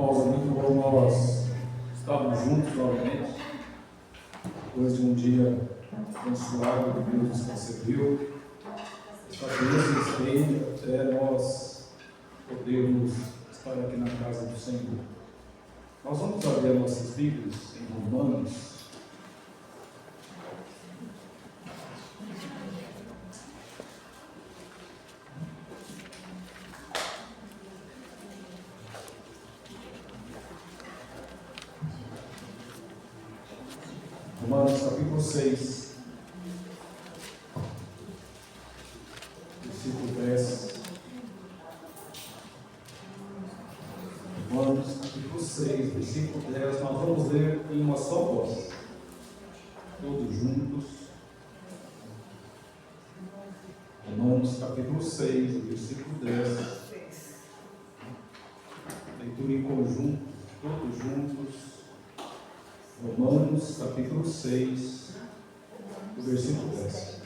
Paulo, muito bom nós estarmos juntos novamente, depois de um dia abençoado que Deus nos concedeu. Esta bênção estende até nós podermos estar aqui na casa do Senhor. Nós vamos abrir nossas Bíblias em Romanos. Romanos capítulo 6, versículo 10. Romanos capítulo 6, versículo 10. Nós vamos ler em uma só voz, todos juntos. Romanos capítulo 6, versículo 10. Leitura em conjunto, todos juntos. Romanos capítulo 6, versículo 10.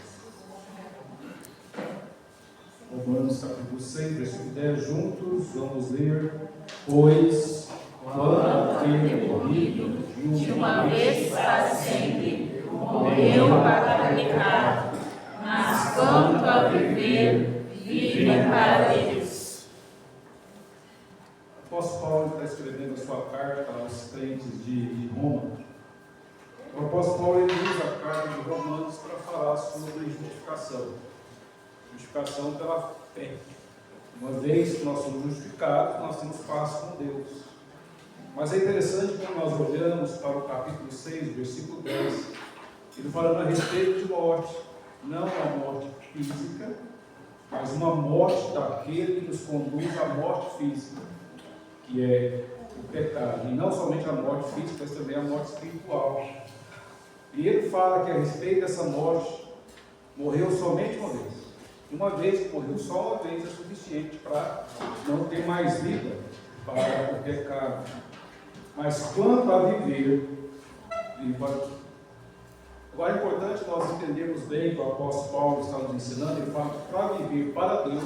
Romanos capítulo 6, versículo 10, juntos vamos ler. Pois, quando ter morrido de uma vez para sempre, morreu para o pecado, mas quanto a viver, vive para Deus. O apóstolo Paulo está escrevendo a sua carta aos crentes de Roma. O apóstolo Paulo ele usa a carta de Romanos para falar sobre justificação. Justificação pela fé. Uma vez que nós somos justificados, nós temos paz com Deus. Mas é interessante quando nós olhamos para o capítulo 6, versículo 10, ele falando a respeito de morte. Não uma morte física, mas uma morte daquele que nos conduz à morte física, que é o pecado. E não somente a morte física, mas também a morte espiritual. E ele fala que a respeito dessa morte, morreu somente uma vez. Uma vez que morreu só uma vez é suficiente para não ter mais vida para o pecado. Mas quanto a viver, vive para Deus. Agora é importante nós entendermos bem que o apóstolo Paulo está nos ensinando. Ele fala que para viver para Deus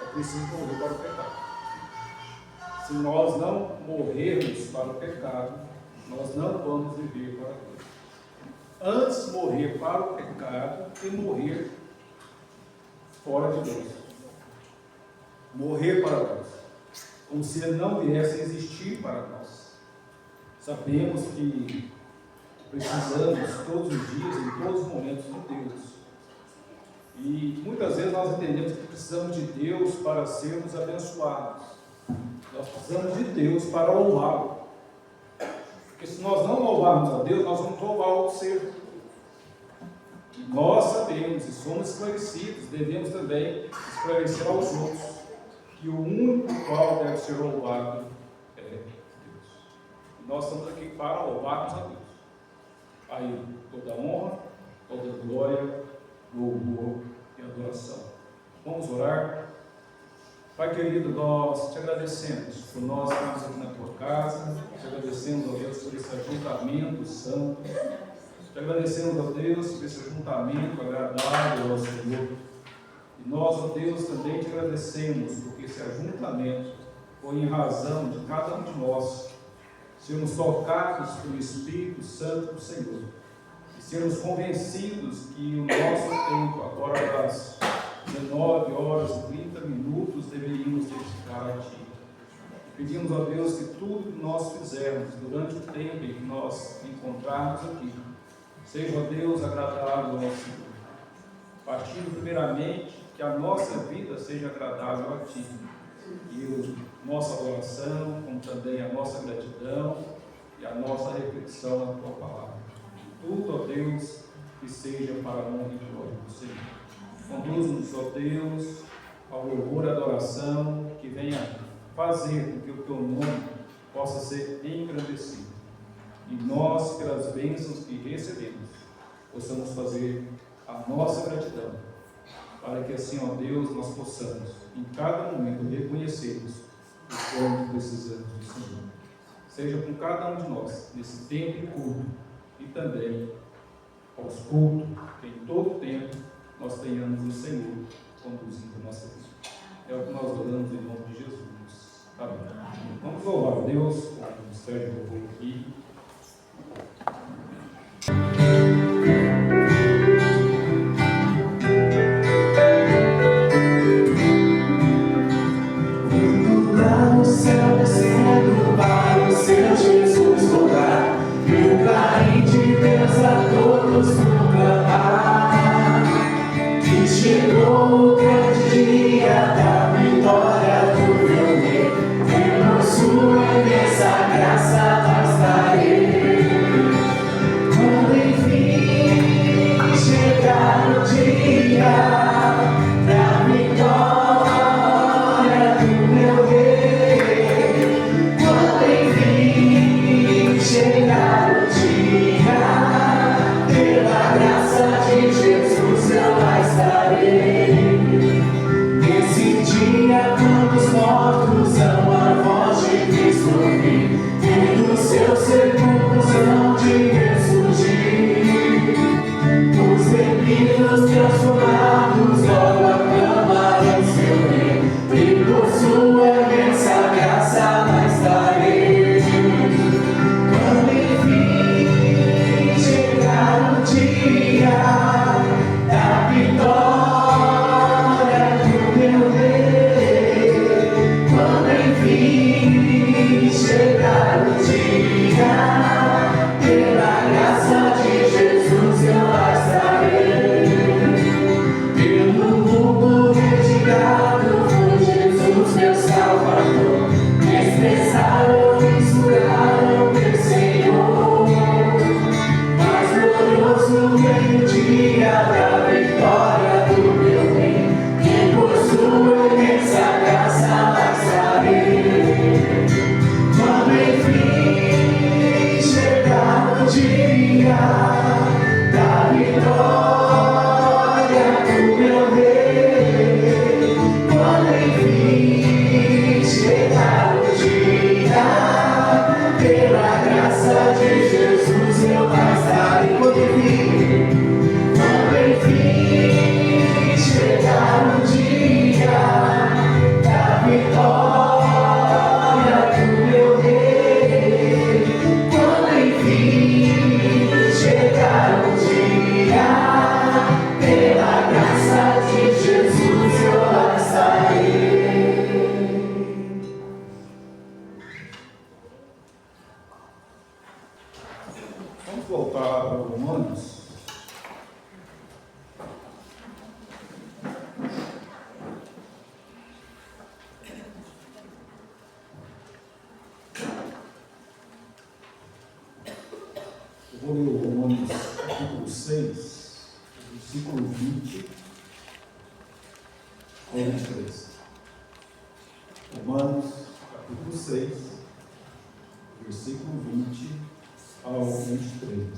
é preciso morrer para o pecado. Se nós não morrermos para o pecado, nós não vamos viver para Deus. Antes morrer para o pecado que morrer fora de Deus. Morrer para Deus, como se ele não viesse a existir para nós. Sabemos que precisamos todos os dias, em todos os momentos, de Deus. E muitas vezes nós entendemos que precisamos de Deus para sermos abençoados. Nós precisamos de Deus para louvá-lo. Porque se nós não louvarmos a Deus, nós vamos louvar o ser. E nós sabemos e somos esclarecidos, devemos também esclarecer aos outros que o único qual deve ser louvado é Deus. E nós estamos aqui para louvarmos a Deus. A Ele toda honra, toda glória, louvor e adoração. Vamos orar? Pai querido, nós te agradecemos por nós estarmos aqui na tua casa, te agradecemos, ó Deus, por esse ajuntamento santo, te agradecemos, ó Deus, por esse ajuntamento agradável ao Senhor. E nós, ó Deus, também te agradecemos, porque esse ajuntamento foi em razão de cada um de nós sermos tocados pelo Espírito Santo do Senhor e sermos convencidos que o nosso tempo, agora das 19 horas e 30 minutos, deveríamos dedicar a Ti. Pedimos a Deus que tudo que nós fizermos durante o tempo em que nós encontrarmos aqui, seja, ó Deus, agradável ao Senhor. Partindo primeiramente, que a nossa vida seja agradável a Ti. E a nossa adoração, como também a nossa gratidão e a nossa reflexão na Tua palavra. Tudo, ó Deus, que seja para a honra e glória do Senhor. Conduz-nos, ó Deus, ao louvor e adoração que venha fazer com que o Teu nome possa ser engrandecido. E nós, pelas bênçãos que recebemos, possamos fazer a nossa gratidão, para que assim, ó Deus, nós possamos, em cada momento, reconhecermos o quanto precisamos do Senhor. Seja com cada um de nós, nesse tempo de culto, e também aos cultos, que em todo tempo nós tenhamos o Senhor conduzindo a nossa vida. É o que nós oramos em nome de Jesus. Amém. Vamos louvar a Deus com o ministério do povo aqui. No céu descendo para o seu Jesus voltar, e o carinho de Deus a todos proclamar, que chegou o grande dia da vitória do meu rei, e por sua imensa graça nós darei. Quando enfim chegar o dia da vitória do meu rei, quando enfim chegar o dia, pela graça de Jesus eu lá estarei. Nesse dia, quando os mortos são a voz de Cristo ouvir, e dos seus sepulcros hão de ressurgir, os remidos transformados logo aclamarão seu rei, e por sua imensa graça lá estarei. Quando enfim chegar o dia da vitória do meu rei, quando enfim chegar o dia, pela graça de Jesus eu lá estarei. Pelo mundo retirado foi Jesus meu Salvador, expressaram e juraram meu Senhor, mas glorioso vem o dia da vitória do meu rei, e por sua imensa graça lá estarei. Quando enfim chegar o dia da vitória do meu rei, quando enfim chegar o dia, pela graça de Jesus eu lá estarei. Quando enfim chegar o dia da vitória do meu rei, quando enfim chegar o dia, pela graça de Jesus eu lá estarei. Vamos voltar para Romanos. Eu vou ler o Romanos capítulo 6, versículo 20 ao 23. Romanos capítulo 6, versículo 20 ao 23.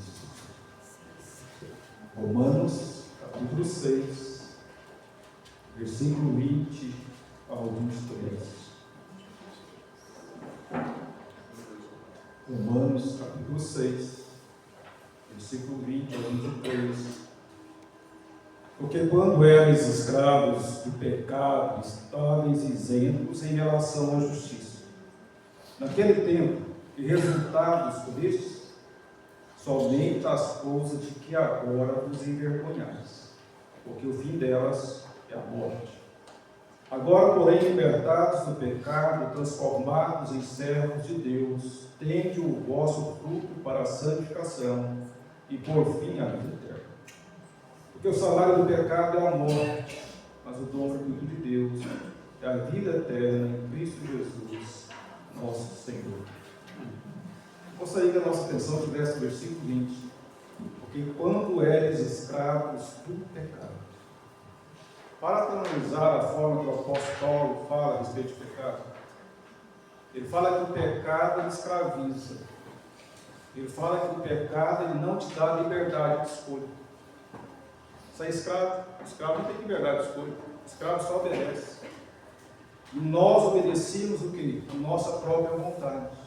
Romanos capítulo 6, versículo 20 ao 23. Romanos capítulo 6, versículo 20 ao 23. Porque quando eres escravos do pecado, estáveis isentos em relação à justiça. Naquele tempo, que resultados vistes? Somente as coisas de que agora vos envergonhais, porque o fim delas é a morte. Agora, porém, libertados do pecado, transformados em servos de Deus, tende o vosso fruto para a santificação e, por fim, a vida eterna. Porque o salário do pecado é a morte, mas o dom gratuito de Deus é a vida eterna em Cristo Jesus, nosso Senhor. Gostaria que a nossa atenção estivesse no versículo 20. Porque quando eres escravos do pecado. Para analisar a forma que o apóstolo Paulo fala a respeito de pecado, ele fala que o pecado ele escraviza. Ele fala que o pecado ele não te dá liberdade de escolha. Você é escravo, o escravo não tem liberdade de escolha, o escravo só obedece. E nós obedecemos o que? A nossa própria vontade.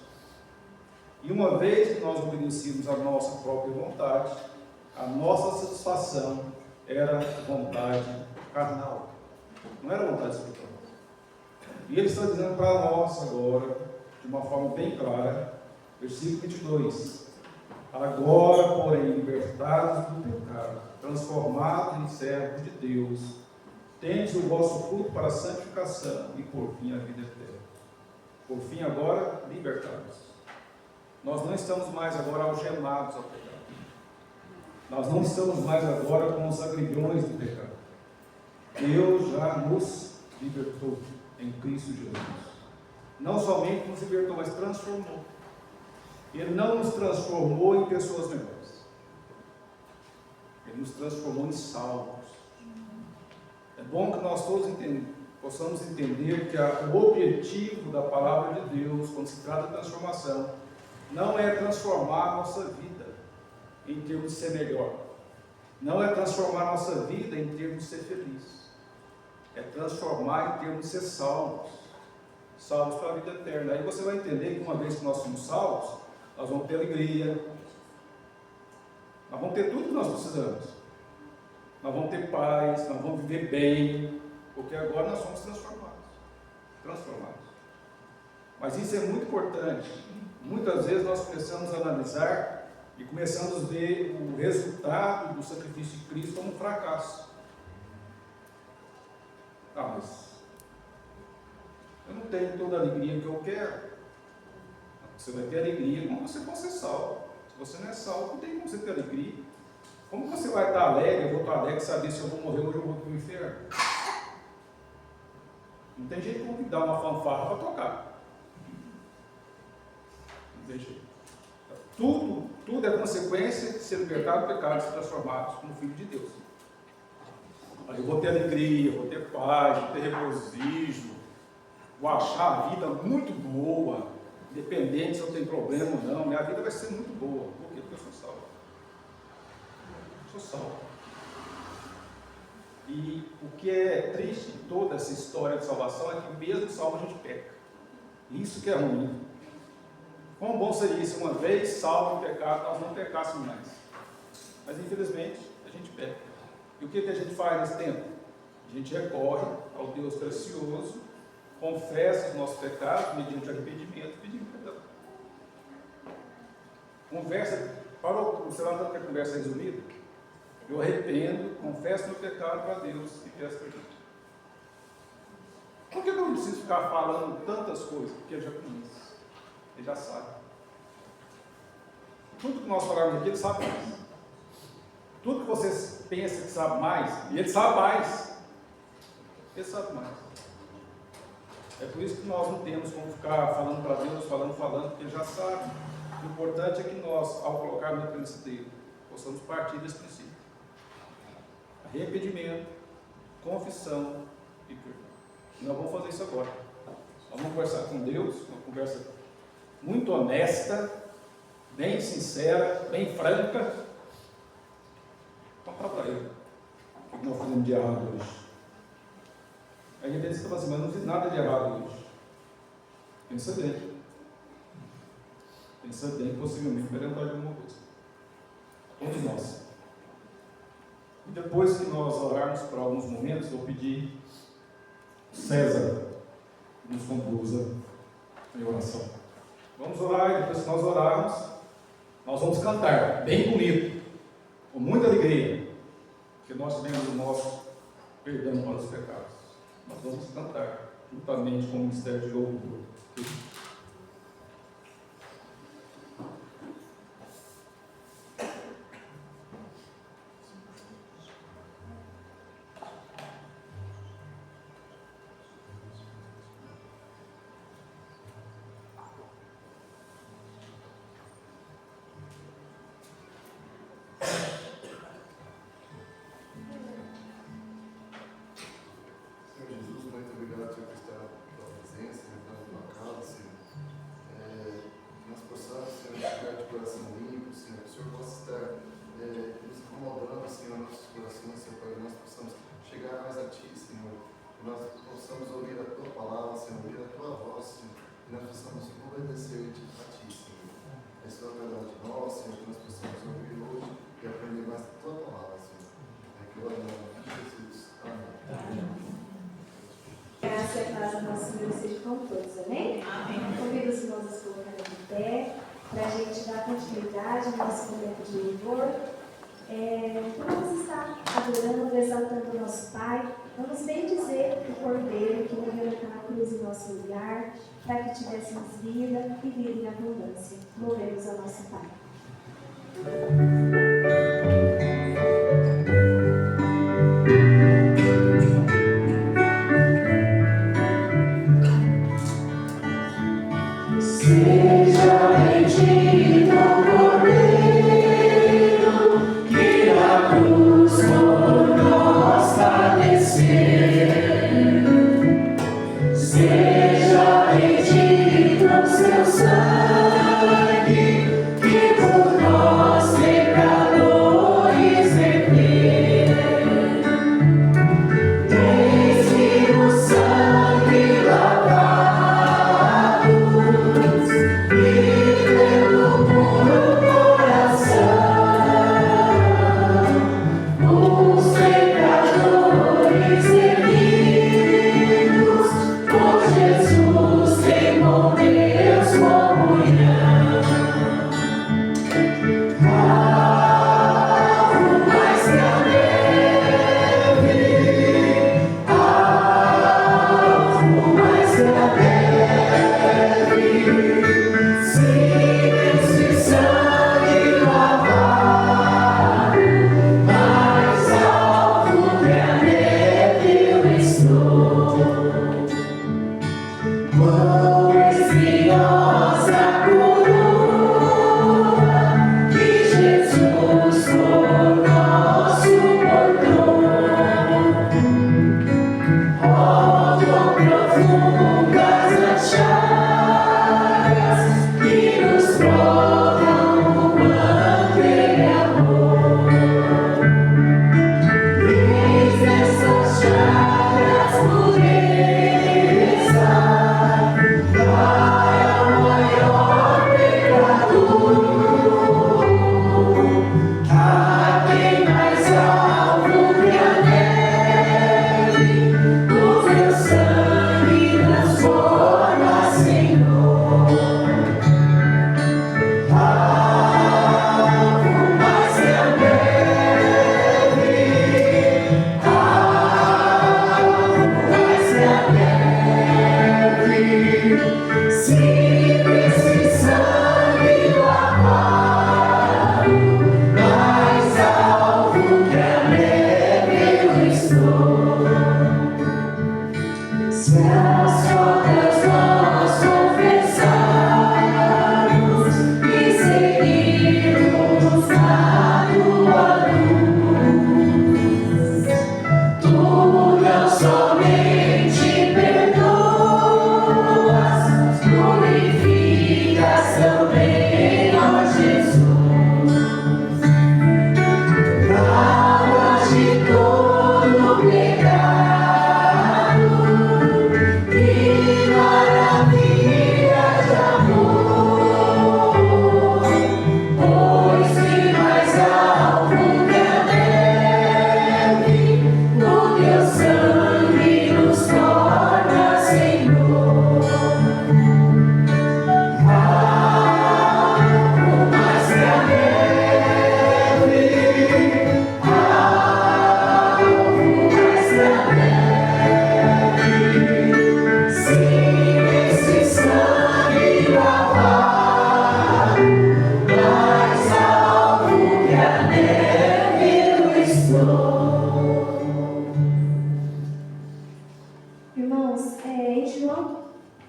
E uma vez que nós obedecíamos a nossa própria vontade, a nossa satisfação era vontade carnal, não era vontade espiritual. E ele está dizendo para nós agora de uma forma bem clara. Versículo 22. Agora, porém, libertados do pecado, transformados em servos de Deus, tendes o vosso fruto para a santificação e, por fim, a vida eterna. Por fim, agora, libertados. Nós não estamos mais agora algemados ao pecado. Nós não estamos mais agora com os agrilhões do pecado. Deus já nos libertou em Cristo Jesus. Não somente nos libertou, mas transformou. Ele não nos transformou em pessoas melhores. Ele nos transformou em salvos. É bom que nós todos possamos entender que o objetivo da palavra de Deus, quando se trata de transformação, não é transformar a nossa vida em termos de ser melhor. Não é transformar a nossa vida em termos de ser feliz. É transformar em termos de ser salvos. Salvos para a vida eterna. Aí você vai entender que uma vez que nós somos salvos, nós vamos ter alegria, nós vamos ter tudo que nós precisamos, nós vamos ter paz, nós vamos viver bem, porque agora nós somos transformados. Mas isso é muito importante. Muitas vezes nós começamos a analisar e começamos a ver o resultado do sacrifício de Cristo como um fracasso. Mas eu não tenho toda a alegria que eu quero. Você vai ter alegria quando você for ser salvo. Se você não é salvo, não tem como você ter alegria. Como você vai estar alegre? Eu vou estar alegre saber se eu vou morrer ou eu vou para o inferno. Não tem jeito como dar uma fanfarra para tocar. Não tem jeito. Tudo é consequência de ser libertado do pecado e ser transformado como filho de Deus. Aí eu vou ter alegria, vou ter paz, vou ter regozijo, vou achar a vida muito boa. Independente se eu tenho problema ou não, minha vida vai ser muito boa. Por quê? Porque eu sou salvo. Sou salvo. E o que é triste em toda essa história de salvação é que mesmo salvo a gente peca. Isso que é ruim. Quão bom seria se uma vez salvo o pecado nós não pecássemos mais. Mas infelizmente a gente peca. E o que a gente faz nesse tempo? A gente recorre ao Deus precioso, confessa os nossos pecados mediante arrependimento, pedindo perdão. Conversa, você vai ter a conversa resumida? Eu arrependo, confesso meu pecado para Deus e peço perdão. Por que eu não preciso ficar falando tantas coisas? Porque ele já conhece, ele já sabe. Tudo que nós falamos aqui, ele sabe mais. Tudo que vocês pensam que sabe mais, ele sabe mais. Ele sabe mais. É por isso que nós não temos como ficar falando para Deus, falando, porque Ele já sabe. O importante é que nós, ao colocarmos na presença dele, possamos partir desse princípio. Arrependimento, confissão e perdão. E nós vamos fazer isso agora. Nós vamos conversar com Deus, uma conversa muito honesta, bem sincera, bem franca. Vamos falar para Ele o que nós fazemos de errado hoje. Aí a gente fala assim, mas não fiz nada de errado hoje. Pensa bem. Pensa bem, possivelmente vai lembrar de alguma coisa. Todos nós. E depois que nós orarmos por alguns momentos, vou pedir César que nos conduza em oração. Vamos orar e depois que nós orarmos, nós vamos cantar, bem bonito, com muita alegria, que nós temos o nosso perdão para os pecados. Nós vamos cantar juntamente com o ministério de louvor. Graça e a paz do nosso Senhor seja com todos, amém? Convido os irmãos dar continuidade ao nosso momento de louvor. Vamos estar adorando, exaltando o nosso Pai. Vamos bendizer o Cordeiro que morreu naquela cruz em nosso lugar, para que tivéssemos vida e vida em abundância. Louvemos ao nosso Pai. Seja bendito o Cordeiro que na cruz por nós padeceu. Seja bendito o seu sangue que por nós pecadores verteu. Desde o sangue lavado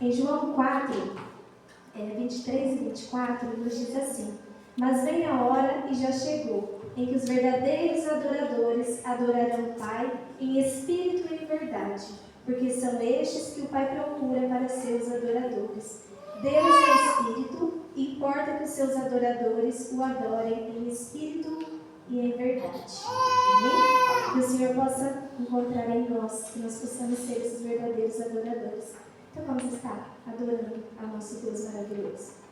Em João 4, 23 e 24, nos diz assim: Mas vem a hora, e já chegou, em que os verdadeiros adoradores adorarão o Pai em espírito e em verdade, porque são estes que o Pai procura para seus adoradores. Deus é espírito, e importa que os seus adoradores o adorem em espírito e em verdade. Amém? Que o Senhor possa encontrar em nós, que nós possamos ser esses verdadeiros adoradores. Então vamos estar adorando ao nosso Deus maravilhoso.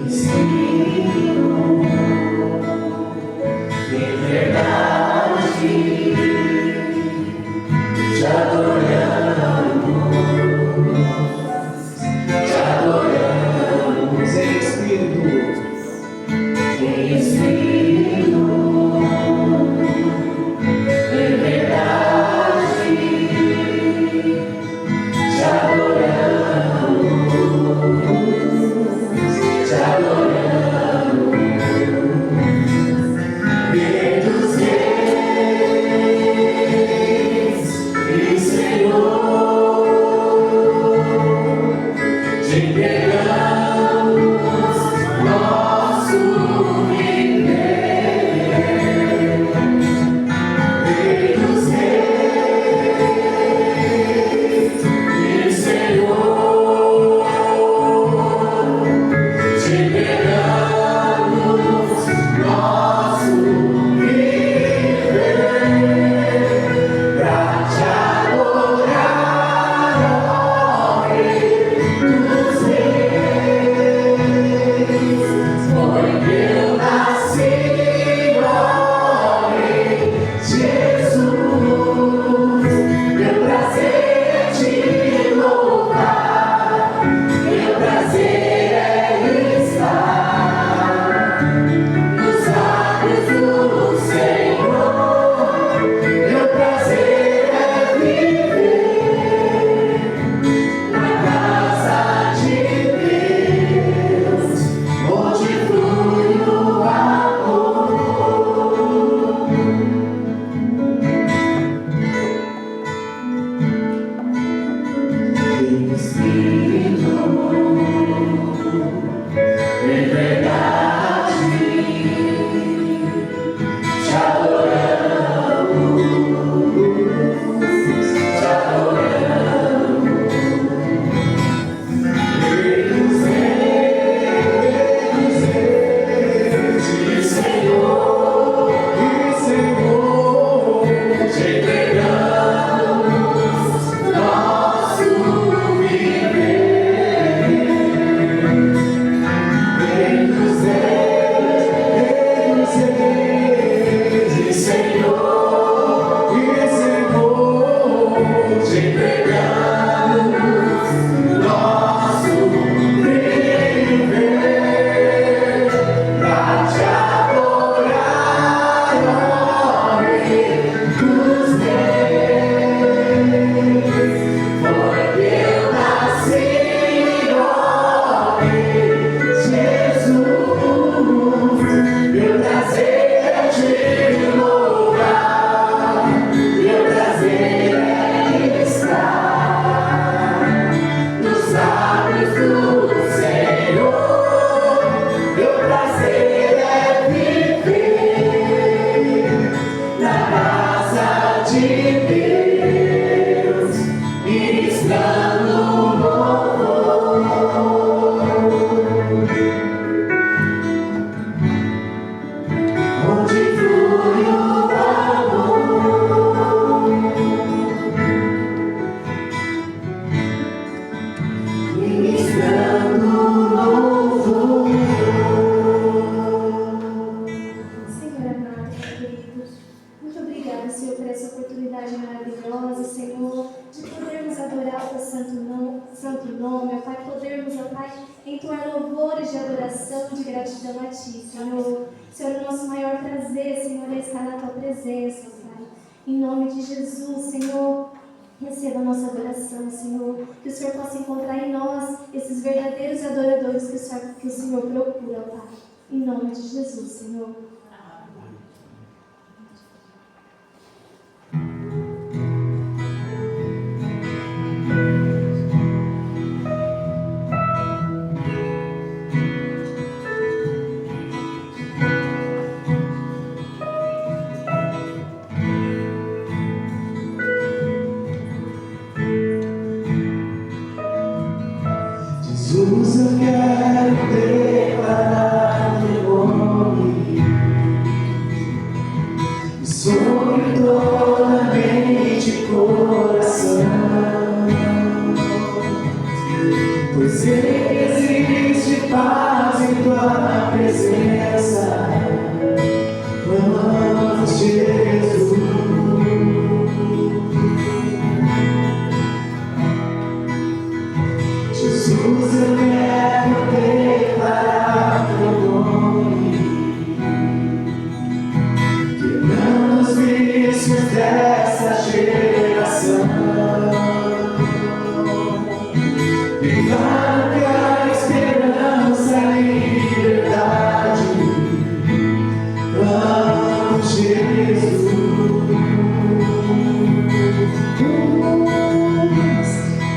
Sim.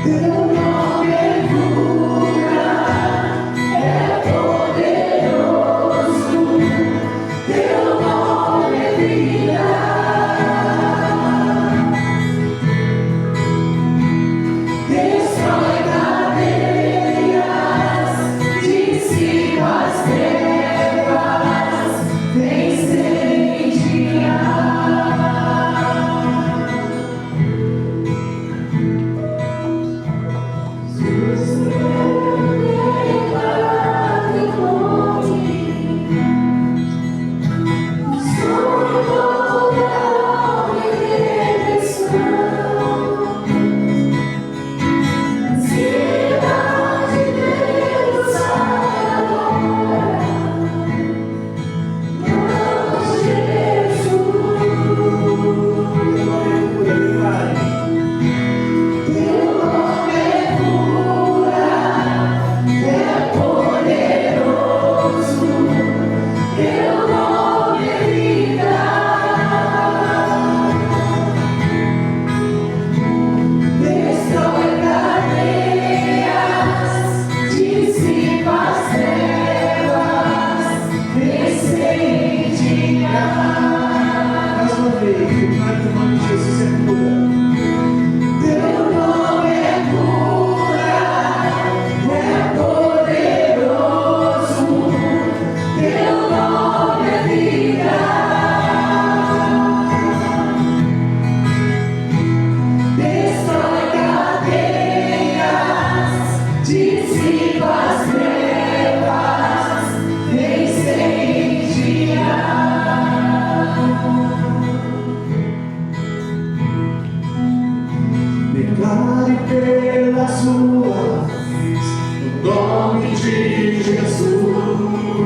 Teu nome é de Jesus,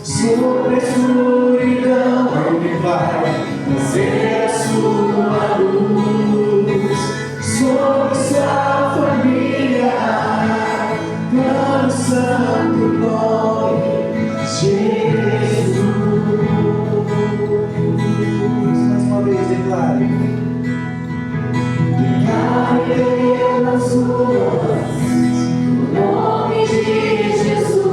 sobre a escuridão Ele vai trazer a sua luz, sobre sua família, no santo nome de Jesus. Mais uma vez, declare. Declare pelas ruas o nome de Jesus,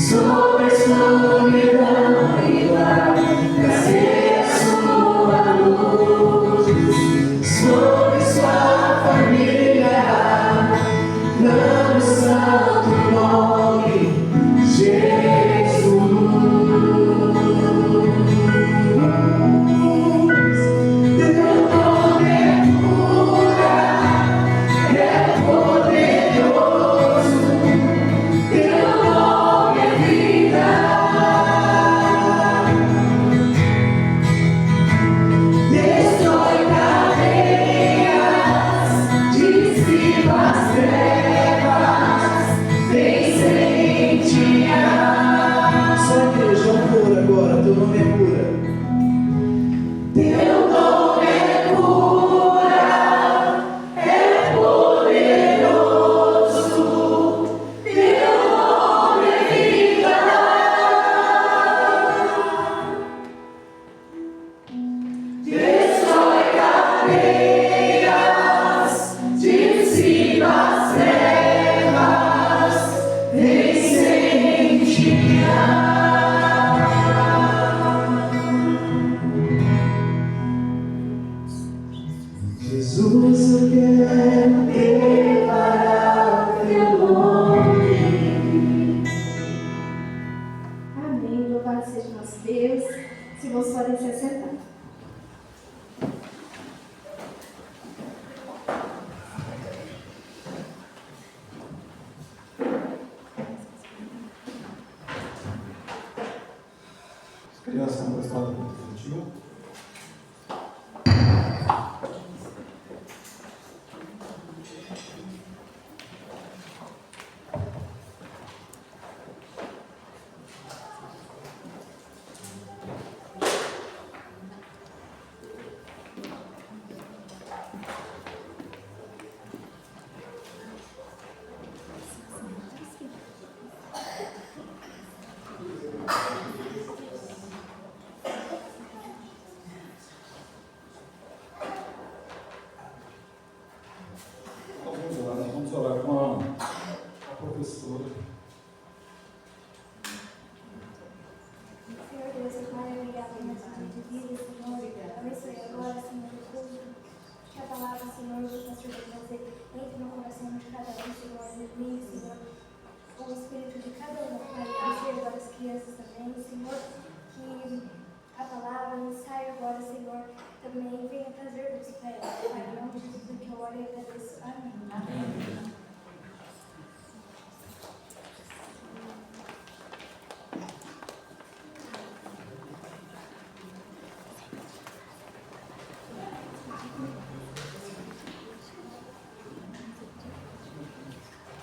sobre a escuridão Ele vai trazer a sua luz, sobre sua família, no santo nome de Jesus. Jesus, eu quero declarar teu nome. Amém. Louvado seja nosso Deus. Se vocês podem se assentar. As crianças estão prestando muito infantil. Vamos orar com a professora. Senhor Deus e Pai, obrigado por essa de vida, Senhor. Abençoe agora, Senhor, que a palavra, Senhor, do pastor vai trazer entre no coração de cada um, Senhor, de mim, Senhor, com o espírito de cada um, Pai. Abençoe agora as crianças também, Senhor, que a palavra, o ensaio agora, Senhor, também venha trazer luz para ela, Pai. Em nome de Jesus, que eu oro e agradeço. Amém. Amém.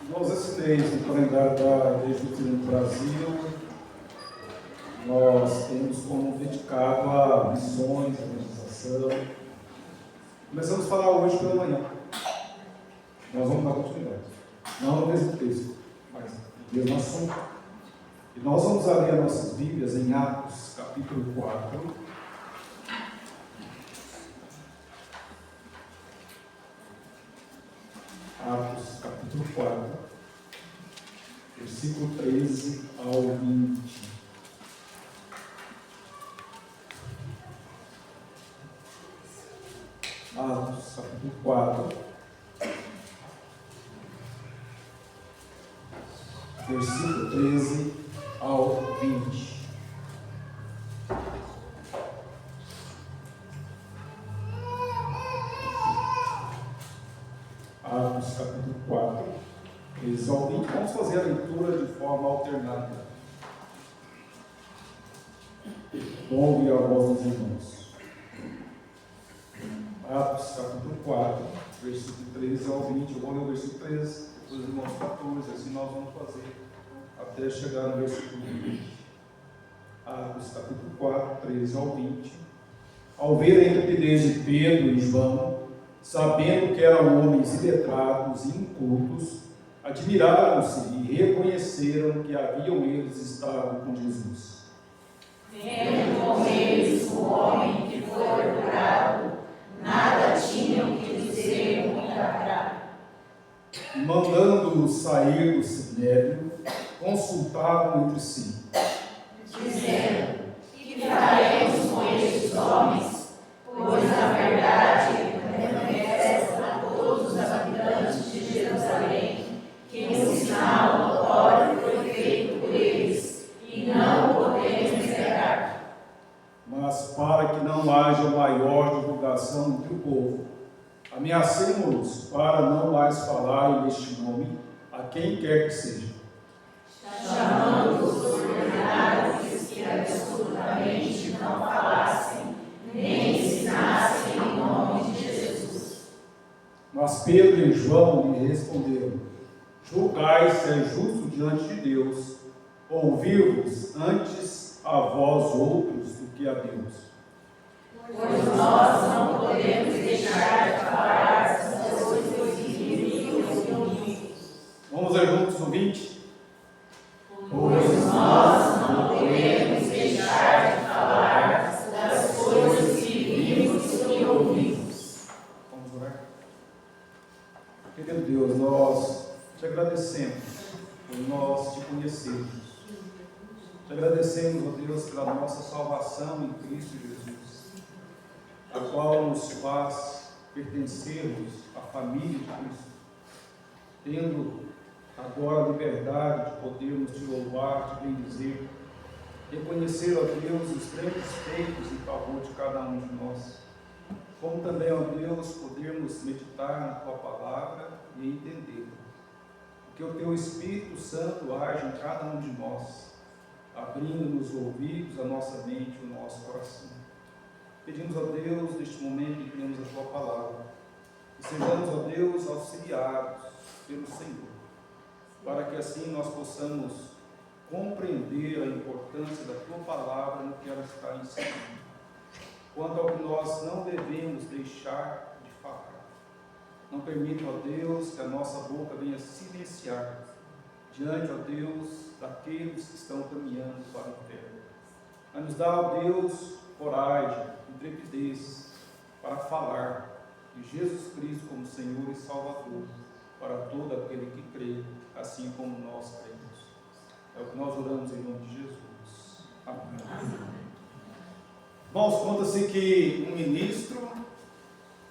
Nós, esse mês, no calendário da Igreja Luterana do Brasil, nós temos como dedicado a missões, evangelização. Começamos a falar hoje pela manhã. Nós vamos dar continuidade. Não no mesmo texto, mas no mesmo assunto. E nós vamos abrir as nossas Bíblias em Atos, capítulo 4. Atos, capítulo 4, versículo 13 ao 20. Atos, capítulo 4, versículo 13 ao 20. Atos, capítulo 4, 13 ao 20. Vamos fazer a leitura de forma alternada. Vamos ouvir a voz dos irmãos. Atos, capítulo 4, versículo 13 ao 20. Eu vou ler o versículo 13 dos irmãos 14, assim nós vamos fazer até chegar no versículo 20. Atos capítulo 4, 13 ao 20. Ao ver a intrepidez de Pedro e João, sabendo que eram homens iletrados e incultos, admiraram-se e reconheceram que haviam eles estado com Jesus. Vendo com eles o homem que foi curado, nada tinham que dizer muito agrado. E mandando-os sair do sinédrio, consultavam entre si, dizendo: que faremos com estes homens? Pois na verdade manifesta a todos os habitantes de Jerusalém que um sinal notório foi feito por eles, e não o podemos negar. mas para que não haja maior divulgação entre o povo, ameacemos-los para não mais falarem neste nome a quem quer que seja. Chamando-os, ordenaram-lhes que absolutamente não falassem, nem ensinassem em nome de Jesus. Mas Pedro e João lhe responderam: julgai se é justo diante de Deus ouvir-vos antes a vós outros do que a Deus. Pois nós não podemos deixar de falar das coisas que ouvimos. Vamos ler juntos no 20? Pois nós não podemos deixar de falar das coisas que vimos e ouvimos. Vamos orar? Querido Deus, nós te agradecemos por nós te conhecermos. Te agradecemos, ó Deus, pela nossa salvação em Cristo Jesus, a qual nos faz pertencermos à família de Cristo, tendo agora a liberdade de podermos te louvar, te bendizer, reconhecer, ó Deus, os grandes feitos em favor de cada um de nós, como também, ó Deus, podermos meditar na tua palavra e entender que o teu Espírito Santo age em cada um de nós, abrindo-nos os ouvidos, a nossa mente, o nosso coração. Pedimos a Deus, neste momento em que lemos a tua palavra, que sejamos, ó Deus, auxiliados pelo Senhor, para que assim nós possamos compreender a importância da tua palavra no que ela está ensinando, quanto ao que nós não devemos deixar de falar. Não permita, ó Deus, que a nossa boca venha silenciar diante, ó Deus, daqueles que estão caminhando para o inferno. Mas nos dá, ó Deus, coragem, intrepidez para falar de Jesus Cristo como Senhor e Salvador para todo aquele que crê, assim como nós cremos. É o que nós oramos em nome de Jesus. Amém. Irmãos, conta-se que um ministro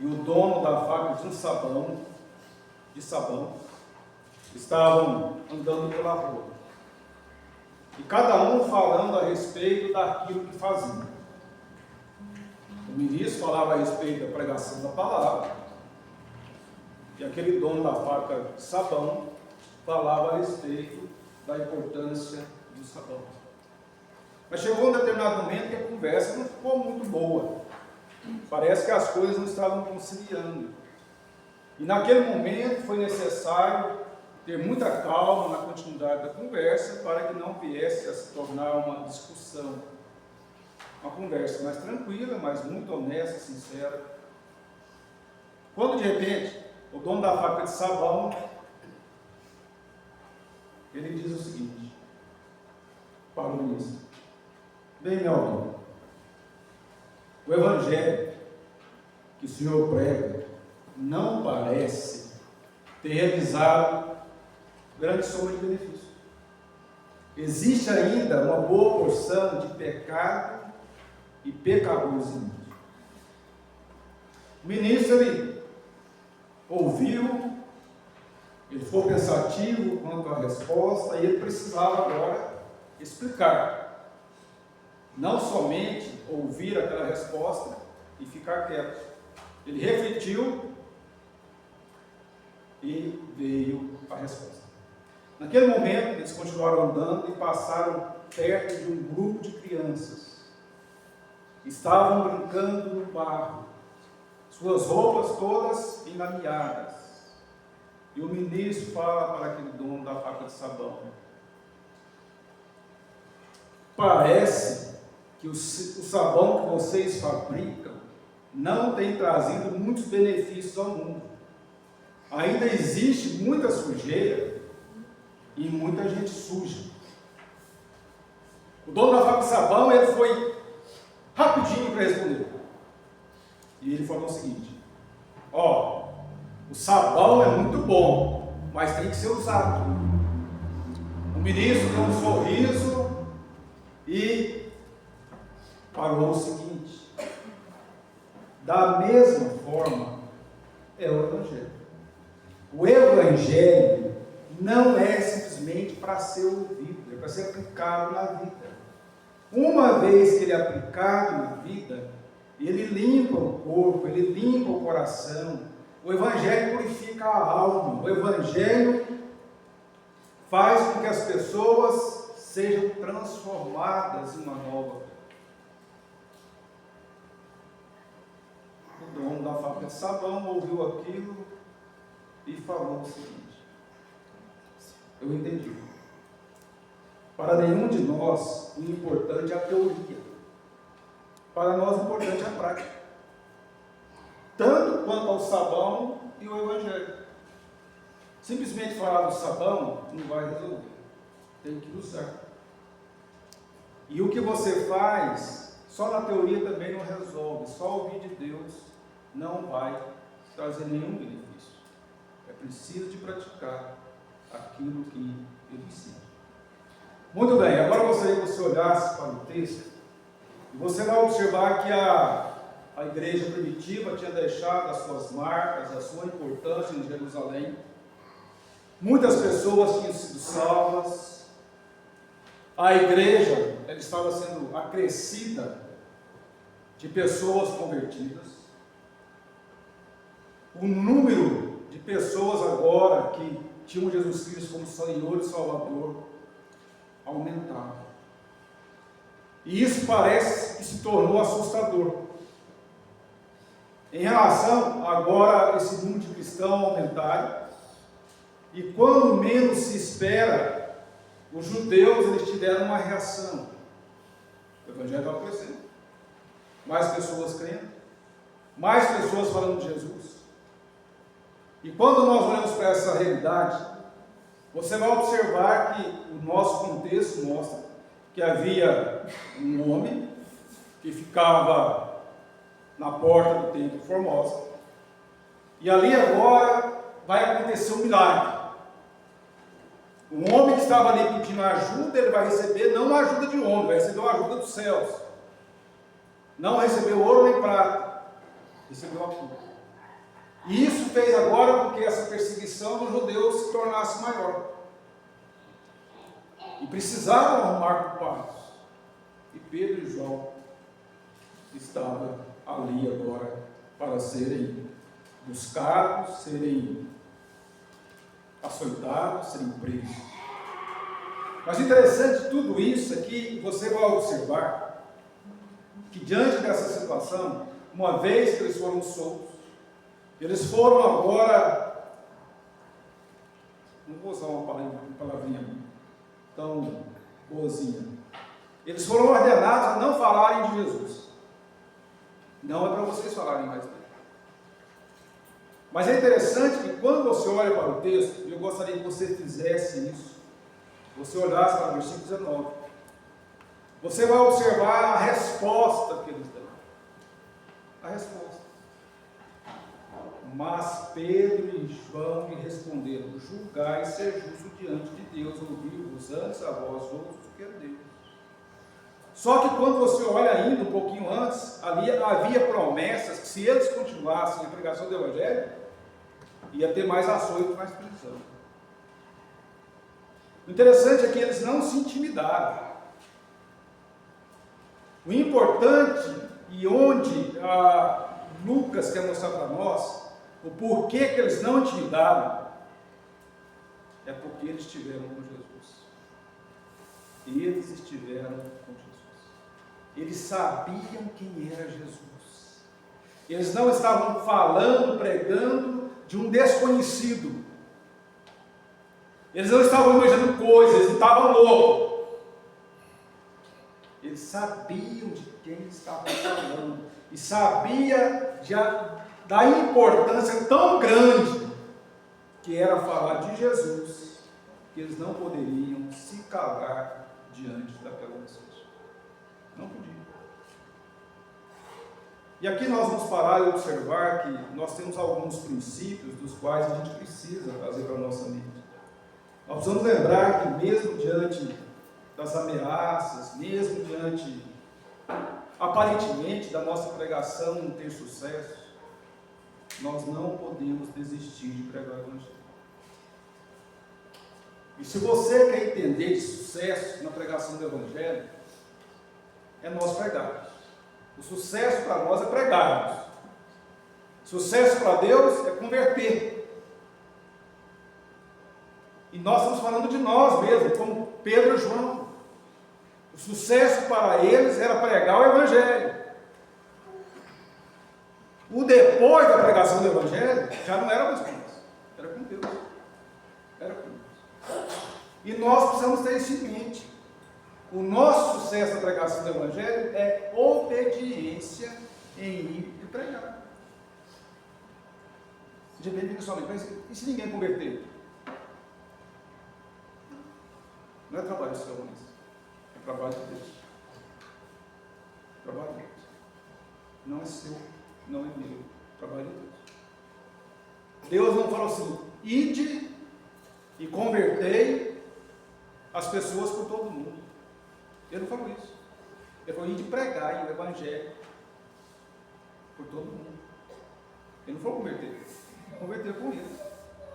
e o dono da fábrica de sabão estavam andando pela rua, e cada um falando a respeito daquilo que fazia. O ministro falava a respeito da pregação da palavra, e aquele dono da fábrica de sabão falava a respeito da importância do sabão. Mas chegou um determinado momento que a conversa não ficou muito boa. Parece que as coisas não estavam conciliando. E naquele momento foi necessário ter muita calma na continuidade da conversa para que não viesse a se tornar uma discussão. Uma conversa mais tranquila, mas muito honesta, sincera. Quando de repente o dono da fábrica de sabão, ele diz o seguinte para o ministro: bem, meu amigo, o evangelho que o senhor prega não parece ter realizado grande soma de benefício. Existe ainda uma boa porção de pecado e pecadores em nós. O ministro, ele ouviu, ele ficou pensativo quanto à resposta, e ele precisava agora explicar. Não somente ouvir aquela resposta e ficar quieto. Ele refletiu e veio a resposta. Naquele momento, eles continuaram andando e passaram perto de um grupo de crianças. Estavam brincando no barro, suas roupas todas enlameadas. E o ministro fala para aquele dono da fábrica de sabão: parece que o sabão que vocês fabricam não tem trazido muitos benefícios ao mundo. Ainda existe muita sujeira e muita gente suja. O dono da fábrica de sabão, ele foi rapidinho para responder. E ele falou o seguinte: ó, o sabão é muito bom, mas tem que ser usado. O ministro deu um sorriso e falou o seguinte: da mesma forma é o Evangelho. O Evangelho não é simplesmente para ser ouvido, é para ser aplicado na vida. Uma vez que ele é aplicado na vida, ele limpa o corpo, ele limpa o coração. O Evangelho purifica a alma. O Evangelho faz com que as pessoas sejam transformadas em uma nova vida. O dono da fábrica de sabão ouviu aquilo e falou o seguinte: eu entendi. Para nenhum de nós, o importante é a teoria. Para nós, o importante é a prática. Tanto quanto ao sabão e o Evangelho. Simplesmente falar do sabão não vai resolver. Tem que usar. E o que você faz, só na teoria também não resolve. Só ouvir de Deus não vai trazer nenhum benefício. É preciso de praticar aquilo que Ele ensina. Muito bem, agora eu gostaria que você olhasse para o texto e você vai observar que a igreja primitiva tinha deixado as suas marcas, a sua importância em Jerusalém. Muitas pessoas tinham sido salvas. A igreja ela estava sendo acrescida de pessoas convertidas. O número de pessoas agora que tinham Jesus Cristo como Senhor e Salvador aumentava. E isso parece que se tornou assustador. Em relação agora a esse número de cristãos aumentar, e quando menos se espera, os judeus eles tiveram uma reação. O Evangelho estava crescendo, mais pessoas crendo, mais pessoas falando de Jesus. E quando nós olhamos para essa realidade, você vai observar que o nosso contexto mostra que havia um homem que ficava na porta do templo Formosa, e ali agora vai acontecer um milagre. Um homem que estava ali pedindo ajuda, ele vai receber não a ajuda de homem, vai receber a ajuda dos céus. Não recebeu ouro nem prata, recebeu a cura. E isso fez agora com que essa perseguição dos judeus se tornasse maior. E precisavam arrumar culpados. E Pedro e João estavam ali agora para serem buscados, serem açoitados, serem presos. Mas interessante de tudo isso é que você vai observar que diante dessa situação, uma vez que eles foram soltos, eles foram agora, não vou usar uma palavrinha tão boazinha, eles foram ordenados a não falarem de Jesus. Não é para vocês falarem mais dele. Mas é interessante que quando você olha para o texto, eu gostaria que você fizesse isso, você olhasse para o versículo 19, você vai observar a resposta que eles dão. A resposta. Mas Pedro e João lhe responderam: julgai ser justo diante de Deus, ouvir-vos antes a vós outros do que a Deus. Só que quando você olha ainda um pouquinho antes, ali havia promessas que se eles continuassem a pregação do Evangelho, ia ter mais açoite, mais prisão. O interessante é que eles não se intimidaram. O importante e onde Lucas quer mostrar para nós o porquê que eles não intimidaram é porque eles estiveram com Jesus. Eles estiveram com Jesus. Eles sabiam quem era Jesus. Eles não estavam falando, pregando de um desconhecido. Eles não estavam imaginando coisas, eles não estavam loucos. Eles sabiam de quem estavam falando. E sabia da importância tão grande que era falar de Jesus, que eles não poderiam se calar diante daquela mensagem. Não podiam. E aqui nós vamos parar e observar que nós temos alguns princípios dos quais a gente precisa trazer para a nossa mente. Nós precisamos lembrar que mesmo diante das ameaças, mesmo diante, aparentemente, da nossa pregação não ter sucesso, nós não podemos desistir de pregar o Evangelho. E se você quer entender de sucesso na pregação do Evangelho, é nós pregarmos. O sucesso para nós é pregarmos. Sucesso para Deus é converter. E nós estamos falando de nós mesmos, como Pedro e João. O sucesso para eles era pregar o Evangelho. O depois da pregação do Evangelho já não era mais com nós, era com Deus. Era com Deus. E nós precisamos ter isso em mente. O nosso sucesso na pregação do Evangelho é obediência em ir e pregar. De bem somente, mas e se ninguém converter? Não é trabalho seu, mas é trabalho de Deus. Trabalho de Deus. Não é seu, não é meu. Trabalho de Deus. Deus não falou assim: ide e convertei as pessoas por todo mundo. Ele não falou isso. Ele falou: ide pregar o Evangelho por todo mundo. Ele não falou converter. Converter com ele.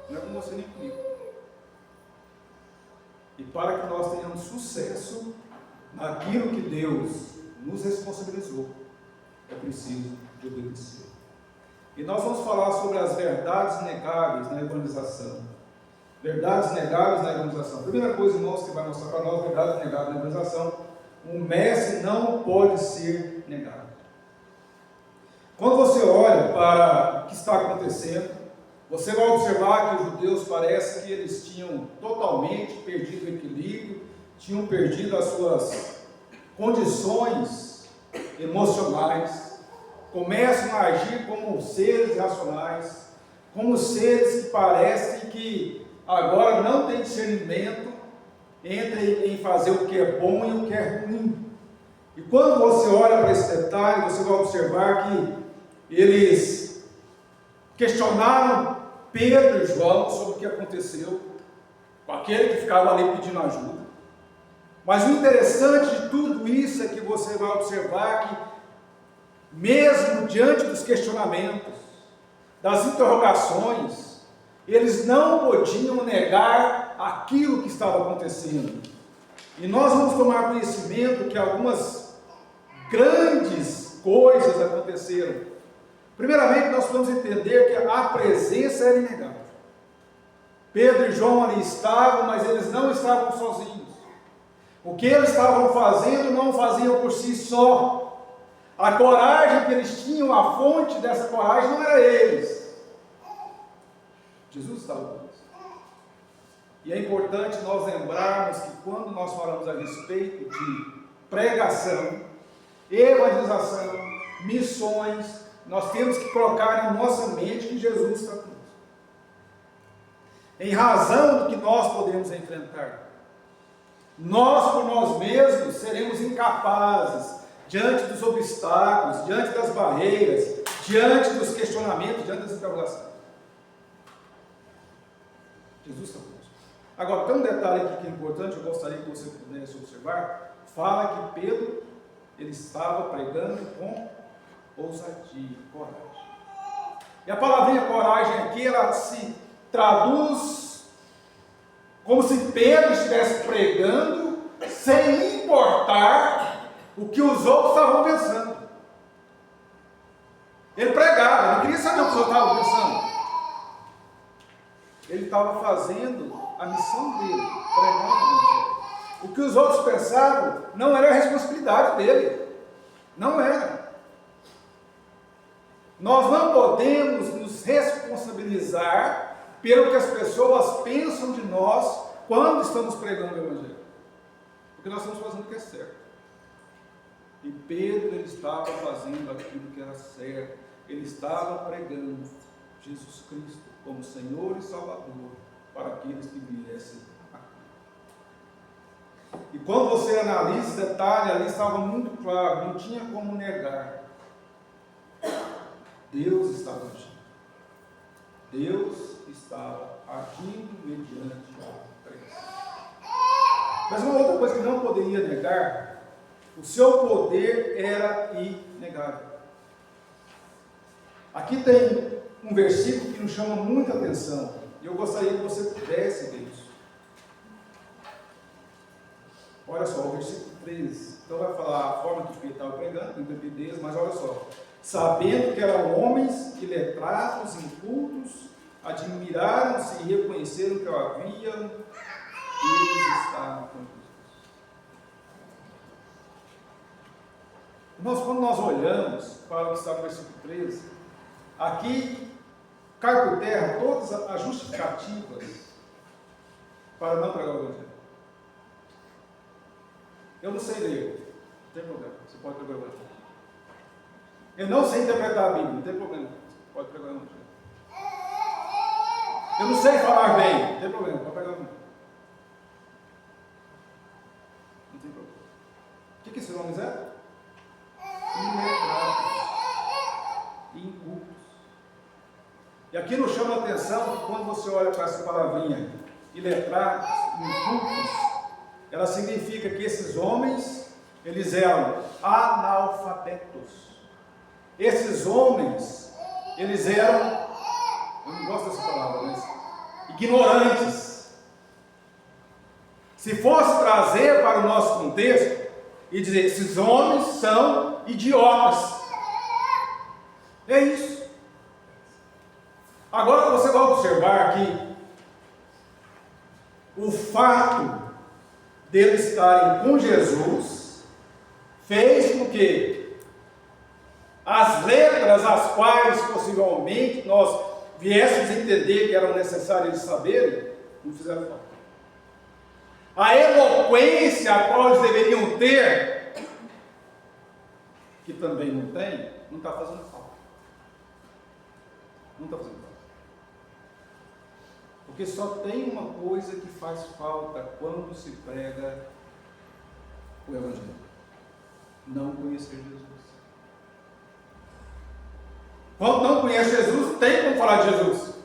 Não é com você nem comigo. E para que nós tenhamos sucesso naquilo que Deus nos responsabilizou, é preciso de obedecer. E nós vamos falar sobre as verdades negáveis na evangelização. Verdades negáveis na evangelização. A primeira coisa, irmãos, que vai mostrar para nós verdades negáveis na evangelização: o mestre não pode ser negado. Quando você olha para o que está acontecendo, você vai observar que os judeus parece que eles tinham totalmente perdido o equilíbrio, tinham perdido as suas condições emocionais, começam a agir como seres racionais, como seres que parecem que agora não têm discernimento entre em fazer o que é bom e o que é ruim. E quando você olha para esse detalhe, você vai observar que eles questionaram Pedro e João sobre o que aconteceu com aquele que ficava ali pedindo ajuda. Mas o interessante de tudo isso é que você vai observar que, mesmo diante dos questionamentos, das interrogações, eles não podiam negar aquilo que estava acontecendo. E nós vamos tomar conhecimento que algumas grandes coisas aconteceram. Primeiramente, nós podemos entender que a presença era inegável. Pedro e João ali estavam, mas eles não estavam sozinhos. O que eles estavam fazendo não faziam por si só. A coragem que eles tinham, a fonte dessa coragem não era eles. Jesus estava com eles. E é importante nós lembrarmos que quando nós falamos a respeito de pregação, evangelização, missões, nós temos que colocar na nossa mente que Jesus está conosco. Em razão do que nós podemos enfrentar, nós por nós mesmos seremos incapazes diante dos obstáculos, diante das barreiras, diante dos questionamentos, diante das interrogações. Jesus está conosco. Agora, tem um detalhe aqui que é importante, eu gostaria que você pudesse observar. Fala que Pedro, ele estava pregando com ousadia, coragem. E a palavrinha coragem aqui, ela se traduz como se Pedro estivesse pregando sem importar o que os outros estavam pensando. Ele pregava, ele não queria saber o que os outros estavam pensando. Ele estava fazendo a missão dele, pregando. O que os outros pensavam não era a responsabilidade dele. Não era. Nós não podemos nos responsabilizar pelo que as pessoas pensam de nós quando estamos pregando o Evangelho? Porque nós estamos fazendo o que é certo. E Pedro, ele estava fazendo aquilo que era certo. Ele estava pregando Jesus Cristo como Senhor e Salvador para aqueles que viessem aqui. E quando você analisa esse detalhe, ali estava muito claro, não tinha como negar. Deus estava agindo. Deus estava agindo mediante a crença. Mas uma outra coisa que não poderia negar, o seu poder era inegável. Aqui tem um versículo que nos chama muita atenção, e eu gostaria que você pudesse ver isso. Olha só, o versículo 13. Então vai falar a forma que Pedro estava pregando, com intrepidez, mas olha só. Sabendo que eram homens iletrados, incultos, admiraram-se e reconheceram que eu havia, eles estavam com Jesus. Quando nós olhamos para o que está no versículo 13, aqui cai por terra todas as justificativas para não pregar o Evangelho. Eu não sei ler, não tem problema, você pode pregar o Evangelho. Eu não sei interpretar a Bíblia, não tem problema, você pode pregar o Evangelho. Eu não sei falar bem, não tem problema, pode pregar o Evangelho. Não tem problema. O que esses homens eram? Iletrados, incultos. E aqui nos chama a atenção que quando você olha para essa palavrinha, iletrados, incultos, ela significa que esses homens, eles eram analfabetos. Esses homens, eles eram, eu não gosto dessa palavra, mas ignorantes. Se fosse trazer para o nosso contexto e dizer, esses homens são idiotas. É isso. Agora você vai observar que o fato deles estarem com Jesus fez com que as letras as quais possivelmente nós viéssemos entender que eram necessárias de saberem, não fizeram falta. A eloquência a qual eles deveriam ter, que também não tem, não está fazendo falta. Não está fazendo falta. Porque só tem uma coisa que faz falta quando se prega o Evangelho: não conhecer Jesus. Quando não conhece Jesus, tem como falar de Jesus.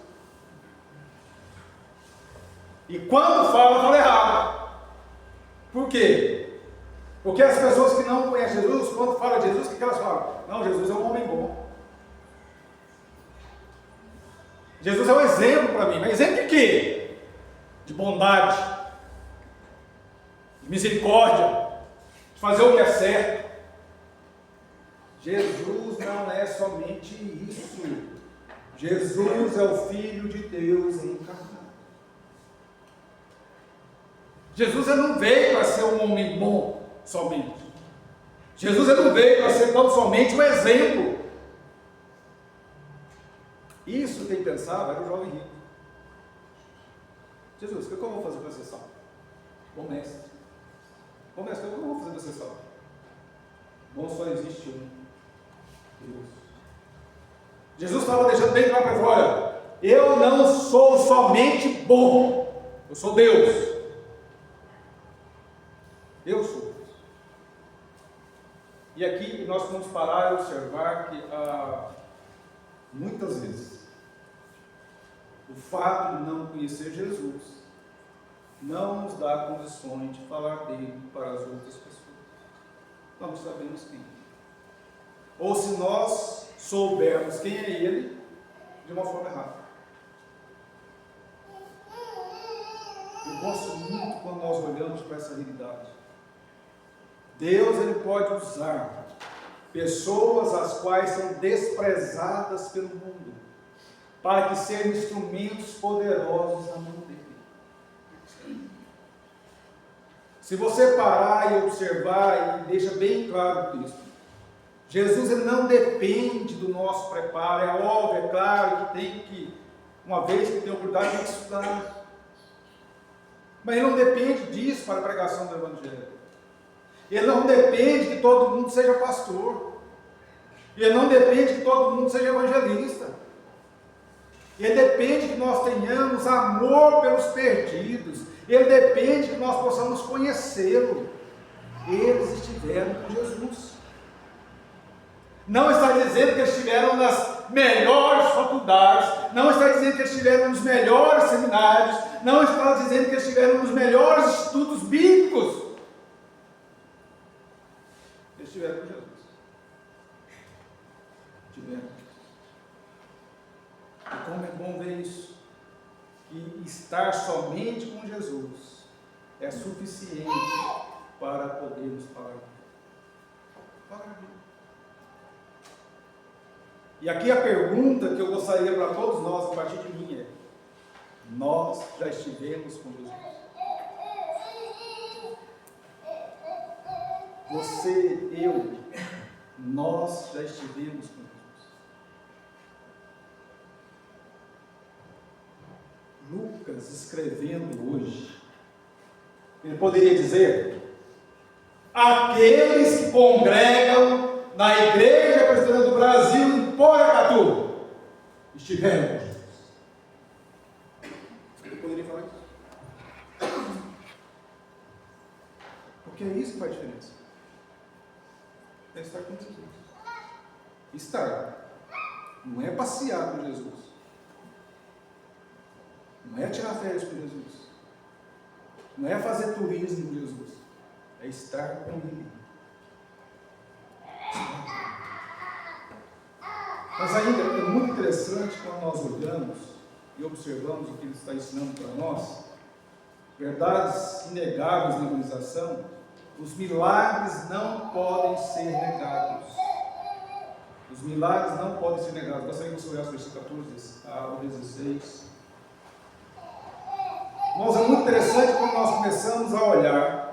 E quando fala errado. Por quê? Porque as pessoas que não conhecem Jesus, quando falam de Jesus, o que elas falam? Não, Jesus é um homem bom. Jesus é um exemplo para mim. Mas exemplo de quê? De bondade, de misericórdia, de fazer o que é certo. Jesus não é somente isso. Jesus é o Filho de Deus encarnado. Jesus não veio para ser um homem bom somente. Jesus não veio para ser tão somente um exemplo. Isso quem pensava era o jovem rico. Jesus, o que eu vou fazer com essa sal? Bom mestre. Bom mestre, o que eu vou fazer com essa sal? Bom só existe um. Deus. Jesus estava deixando bem claro para ele: olha, eu não sou somente bom, eu sou Deus. Eu sou Deus. E aqui nós vamos parar e observar que muitas vezes o fato de não conhecer Jesus não nos dá condições de falar dele para as outras pessoas. Nós não sabemos quem é. Ou se nós soubermos quem é ele, de uma forma errada. Eu gosto muito quando nós olhamos para essa realidade. Deus, ele pode usar pessoas as quais são desprezadas pelo mundo, para que sejam instrumentos poderosos na mão dele. Se você parar e observar, e deixa bem claro o texto, Jesus, ele não depende do nosso preparo. É óbvio, é claro que tem que, uma vez que tem oportunidade, tem que estudar. Mas ele não depende disso para a pregação do Evangelho. Ele não depende que todo mundo seja pastor. Ele não depende que todo mundo seja evangelista. Ele depende que nós tenhamos amor pelos perdidos. Ele depende que nós possamos conhecê-lo. Eles estiveram com Jesus. Não está dizendo que eles estiveram nas melhores faculdades, não está dizendo que eles estiveram nos melhores seminários, não está dizendo que eles estiveram nos melhores estudos bíblicos. Eles estiveram com Jesus. Estiveram. E como é bom ver isso, que estar somente com Jesus é suficiente para podermos pagar a vida. E aqui a pergunta que eu gostaria para todos nós, a partir de mim, é: nós já estivemos com Jesus? Você, eu, nós já estivemos com Jesus. Lucas, escrevendo hoje, ele poderia dizer: aqueles que congregam na Igreja Presbiteriana do Brasil, em Poracatu, estiveram com Jesus. Eu poderia falar isso? Porque é isso que faz diferença. É estar com Jesus. Estar. Não é passear com Jesus. Não é tirar férias com Jesus. Não é fazer turismo com Jesus. É estar com Ele. Mas ainda é muito interessante quando nós olhamos e observamos o que Ele está ensinando para nós, verdades inegáveis na evangelização. Os milagres não podem ser negados. Os milagres não podem ser negados. Gostaria que você olhasse o versículo 14 ao 16. Irmãos, é muito interessante quando nós começamos a olhar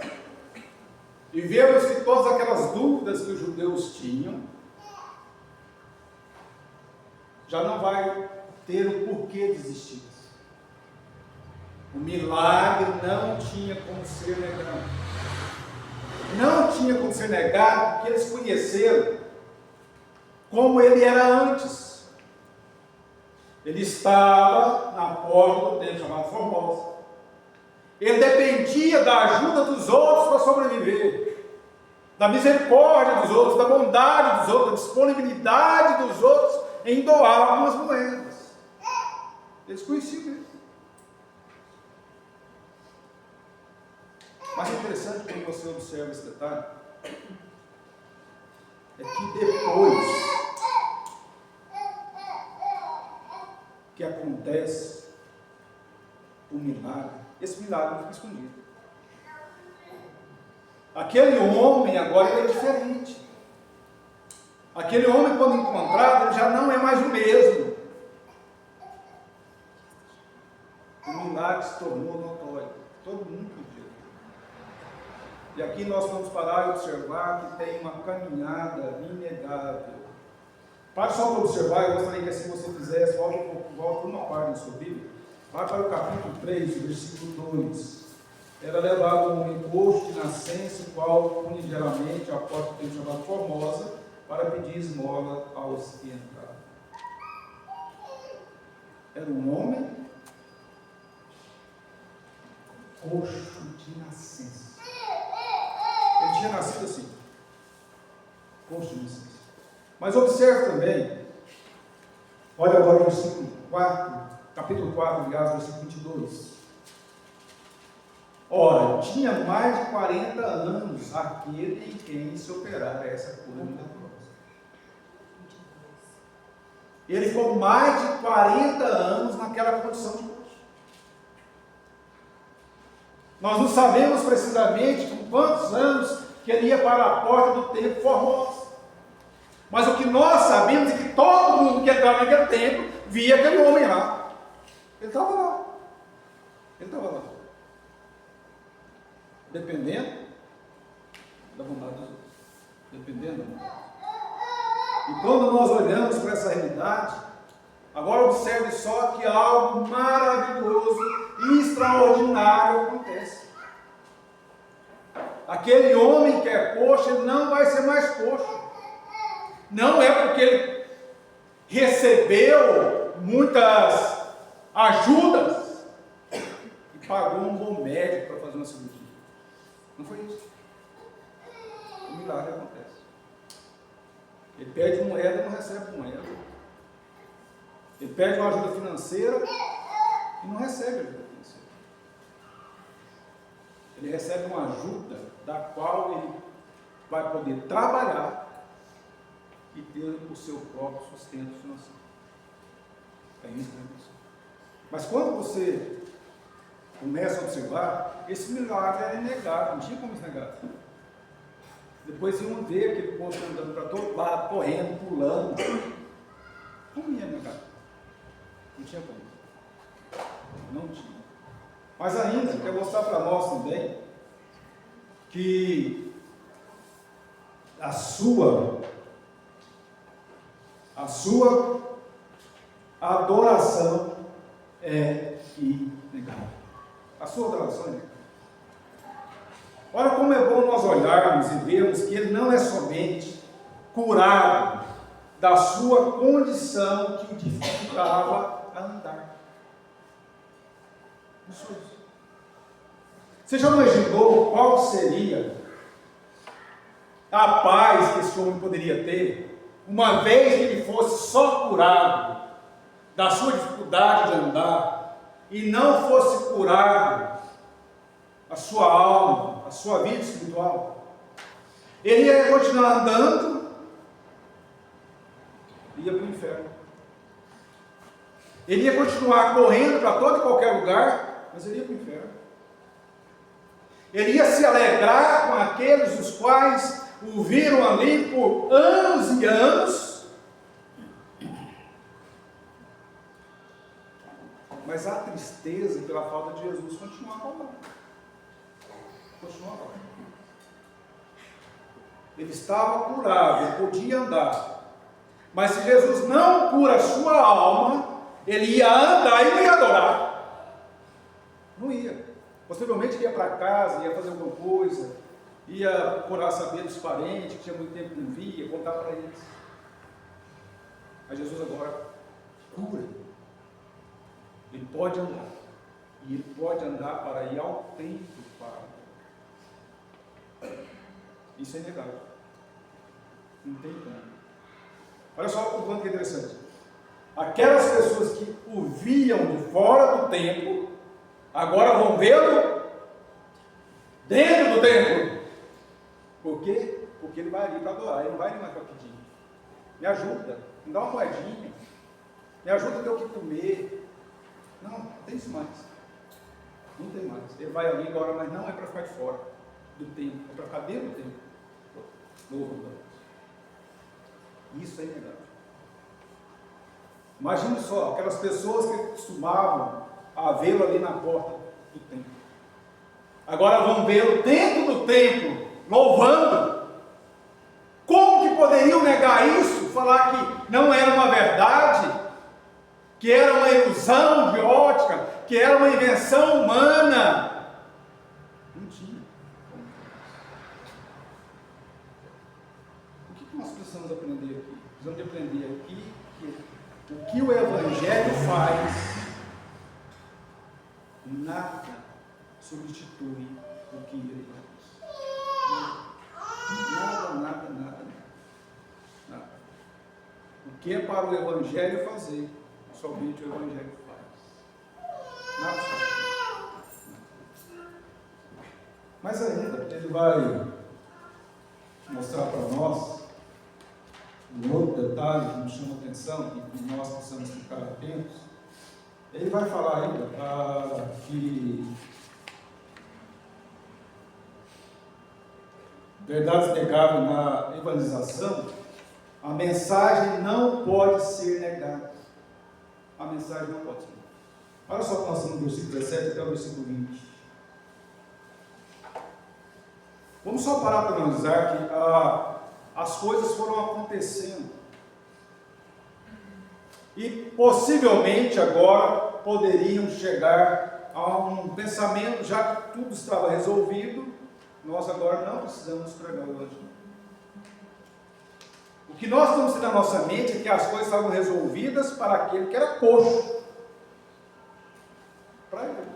e vemos que todas aquelas dúvidas que os judeus tinham já não vai ter o porquê de existir. O milagre não tinha como ser negado. Não tinha como ser negado porque eles conheceram como ele era antes. Ele estava na porta do templo chamado Formosa. Ele dependia da ajuda dos outros para sobreviver, da misericórdia dos outros, da bondade dos outros, da disponibilidade dos outros em doar algumas moedas. Eles conheciam isso. Mas é interessante quando você observa esse detalhe, é que depois que acontece o milagre, esse milagre fica escondido. Aquele homem agora ele é diferente. Aquele homem, quando encontrado, ele já não é mais o mesmo. O milagre se tornou notório. Todo mundo viu. E aqui nós vamos parar e observar que tem uma caminhada inegável. Pare só para observar, eu gostaria que assim você fizesse, volte uma parte da sua Bíblia. Vai para o capítulo 3, versículo 2. Era levado um encosto de nascença, o qual une geralmente a porta do templo chamado Formosa, para pedir esmola aos que entravam. Era um homem coxo de nascença. Ele tinha nascido assim, coxo de nascença. Mas observe também, olha agora o versículo 4, capítulo 4, aliás, versículo 22. Ora, tinha mais de 40 anos aquele em quem se operara essa cura milagrosa. Ele ficou mais de 40 anos naquela condição de coxo. Nós não sabemos precisamente com quantos anos que ele ia para a porta do templo Formosa. Mas o que nós sabemos é que todo mundo que entrava naquele templo via aquele homem lá. Ele estava lá. Ele estava lá. Dependendo da vontade de Deus. Dependendo da vontade. E quando nós olhamos para essa realidade, agora observe só que algo maravilhoso e extraordinário acontece. aquele homem que é coxo, ele não vai ser mais coxo. Não é porque ele recebeu muitas ajudas e pagou um bom médico para fazer uma cirurgia. Não foi isso. O milagre acontece. Ele pede moeda e não recebe moeda. Ele pede uma ajuda financeira e não recebe ajuda financeira. Ele recebe uma ajuda da qual ele vai poder trabalhar e ter o seu próprio sustento financeiro. É isso que acontece. Mas quando você começa a observar, esse milagre era inegável, não tinha como negar. Depois iam ver aquele povo andando para todo lado, correndo, pulando. Como ia negar? Não tinha como. Não tinha. Mas ainda, quero mostrar para nós também que a sua adoração é inegável. A sua adoração é inegável. Olha como é bom nós olharmos e vermos que ele não é somente curado da sua condição que o dificultava a andar. Isso. Você já imaginou qual seria a paz que esse homem poderia ter, uma vez que ele fosse só curado da sua dificuldade de andar e não fosse curado a sua alma, a sua vida espiritual? Ele ia continuar andando e ia para o inferno. Ele ia continuar correndo para todo e qualquer lugar, mas ele ia para o inferno. Ele ia se alegrar com aqueles os quais o viram ali por anos e anos, mas a tristeza pela falta de Jesus continuava lá. Continuava lá. Ele estava curado, ele podia andar, mas se Jesus não cura a sua alma, ele ia andar e não ia adorar. Não ia. Possivelmente ia para casa, ia fazer alguma coisa, ia procurar saber dos parentes, que tinha muito tempo que não via, contar para eles. Mas Jesus agora cura. Ele pode andar. E ele pode andar para ir ao templo para. Isso é inegável. Não tem como. Olha só o quanto que é interessante. Aquelas pessoas que o viam de fora do templo, agora vão vê-lo dentro do templo. Por quê? Porque ele vai ali para adorar, ele não vai ali mais para pedir. Me ajuda, me dá uma moedinha, me ajuda a ter o que comer. Não tem isso mais. Não tem mais. Ele vai ali agora, mas não é para ficar de fora do templo, é para ficar dentro do templo. Isso é inegável. Imagine só, aquelas pessoas que costumavam a vê-lo ali na porta do templo. Agora vão vê-lo dentro do templo, louvando. Como que poderiam negar isso? Falar que não era uma verdade, que era uma ilusão de ótica, que era uma invenção humana? Não tinha. O que nós precisamos aprender aqui? Precisamos aprender aqui que o que o Evangelho faz, nada substitui o que ele faz. Nada. O que é para o Evangelho fazer, somente o Evangelho faz. Nada substitui. Mas ainda, ele vai mostrar para nós um outro detalhe que nos chama a atenção e que nós precisamos ficar atentos. Ele vai falar ainda que verdades inegáveis na evangelização, a mensagem não pode ser negada. A mensagem não pode ser negada. Olha só o que nós temos no versículo 17 até o versículo 20. Vamos só parar para analisar que as coisas foram acontecendo. E possivelmente agora poderiam chegar a um pensamento, já que tudo estava resolvido, nós agora não precisamos pregar o Evangelho. O que nós temos na nossa mente é que as coisas estavam resolvidas para aquele que era coxo. Para ele.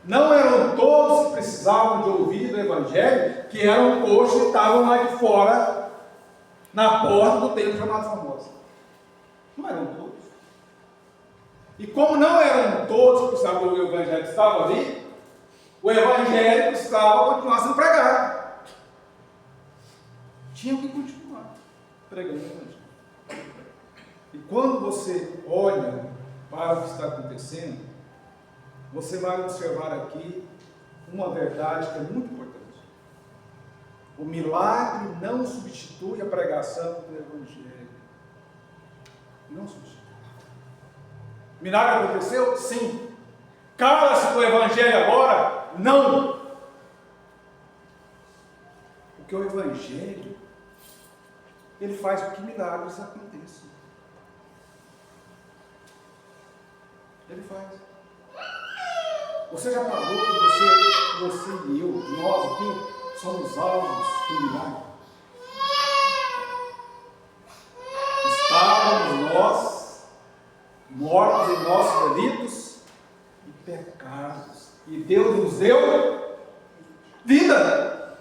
Não eram todos que precisavam de ouvir o Evangelho, que eram coxos e estavam lá de fora, na porta do templo chamado Formosa. Não eram todos. E como não eram todos que precisavam ouvir o Evangelho que estavam ali, o Evangelho precisava continuar sendo pregado. Tinha que continuar pregando o Evangelho. E quando você olha para o que está acontecendo, você vai observar aqui uma verdade que é muito importante. O milagre não substitui a pregação do Evangelho. Não substitui. O milagre aconteceu? Sim. Cala-se do Evangelho agora? Não. Porque o Evangelho, ele faz com que milagres aconteçam. Ele faz. Você já parou que você e eu, nós aqui, somos alvos do milagre? Estávamos nós, mortos em nossos delitos e pecados, e Deus nos deu vida,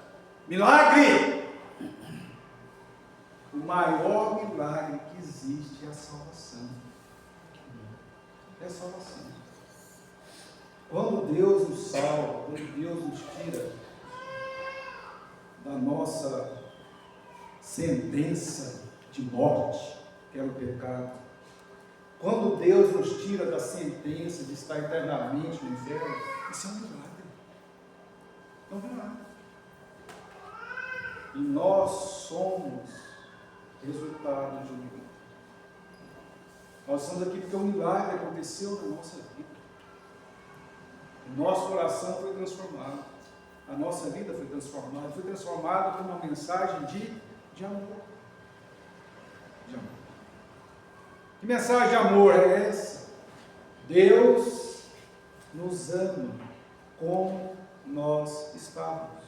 milagre. O maior milagre que existe é a salvação. É a salvação. Quando Deus nos salva, quando Deus nos tira da nossa sentença de morte, que era o pecado, quando Deus nos tira da sentença de estar eternamente no inferno, isso é um milagre. É um milagre. E nós somos resultado de um milagre. Nós estamos aqui porque um milagre aconteceu na nossa vida. O nosso coração foi transformado. A nossa vida foi transformada. Foi transformada por uma mensagem de amor. De amor. Que mensagem de amor é essa? Deus nos ama como nós estamos.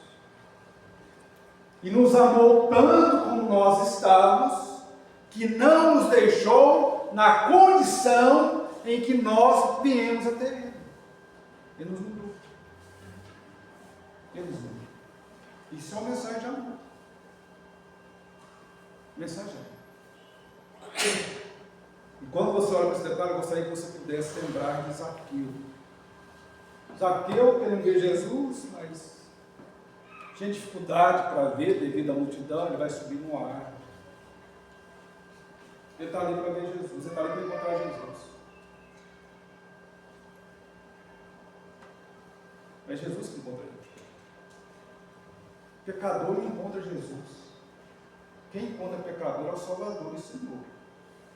E nos amou tanto como nós estávamos, que não nos deixou na condição em que nós viemos a ter Ele. Ele nos mudou. Ele nos mudou. Isso é uma mensagem de amor. Mensagem de amor. E quando você olha para esse detalhe, eu gostaria que você pudesse lembrar de Zaqueu. Zaqueu querendo ver Jesus, mas tinha dificuldade para ver devido à multidão. Ele vai subir numa árvore. Ele está ali para ver Jesus, ele está ali para encontrar Jesus. É Jesus que encontra ele. Pecador não encontra Jesus. Quem encontra pecador é o Salvador e Senhor.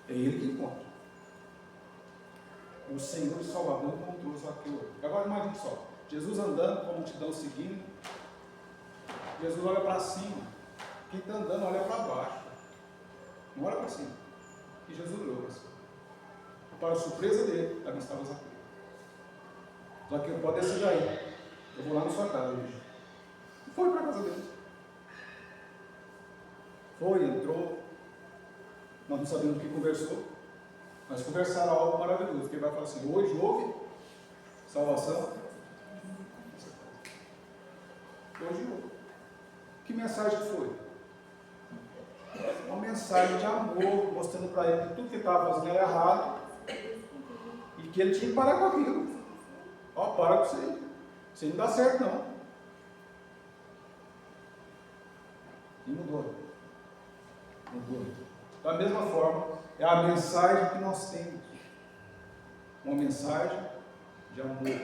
É Ele que encontra. O Senhor e Salvador encontrou Zaqueu. Agora imagine só, Jesus andando com a multidão seguindo. Jesus olha para cima. Quem está andando olha para baixo. Não olha para cima. E Jesus olhou para cima. Para a surpresa dele, também estava Zaqueu. Zaqueu, pode descer daí. Eu vou lá na sua casa hoje. E foi para a casa dele. Foi, entrou. Nós não sabemos o que conversou. Mas conversaram algo maravilhoso. Porque ele vai falar assim: hoje houve salvação. Hoje houve. Que mensagem foi? Uma mensagem de amor, mostrando para ele que tudo que ele estava fazendo era errado e que ele tinha que parar com aquilo. Ó, para com isso aí. Isso aí não dá certo, não. E mudou. Mudou. Da mesma forma, é a mensagem que nós temos. Uma mensagem de amor.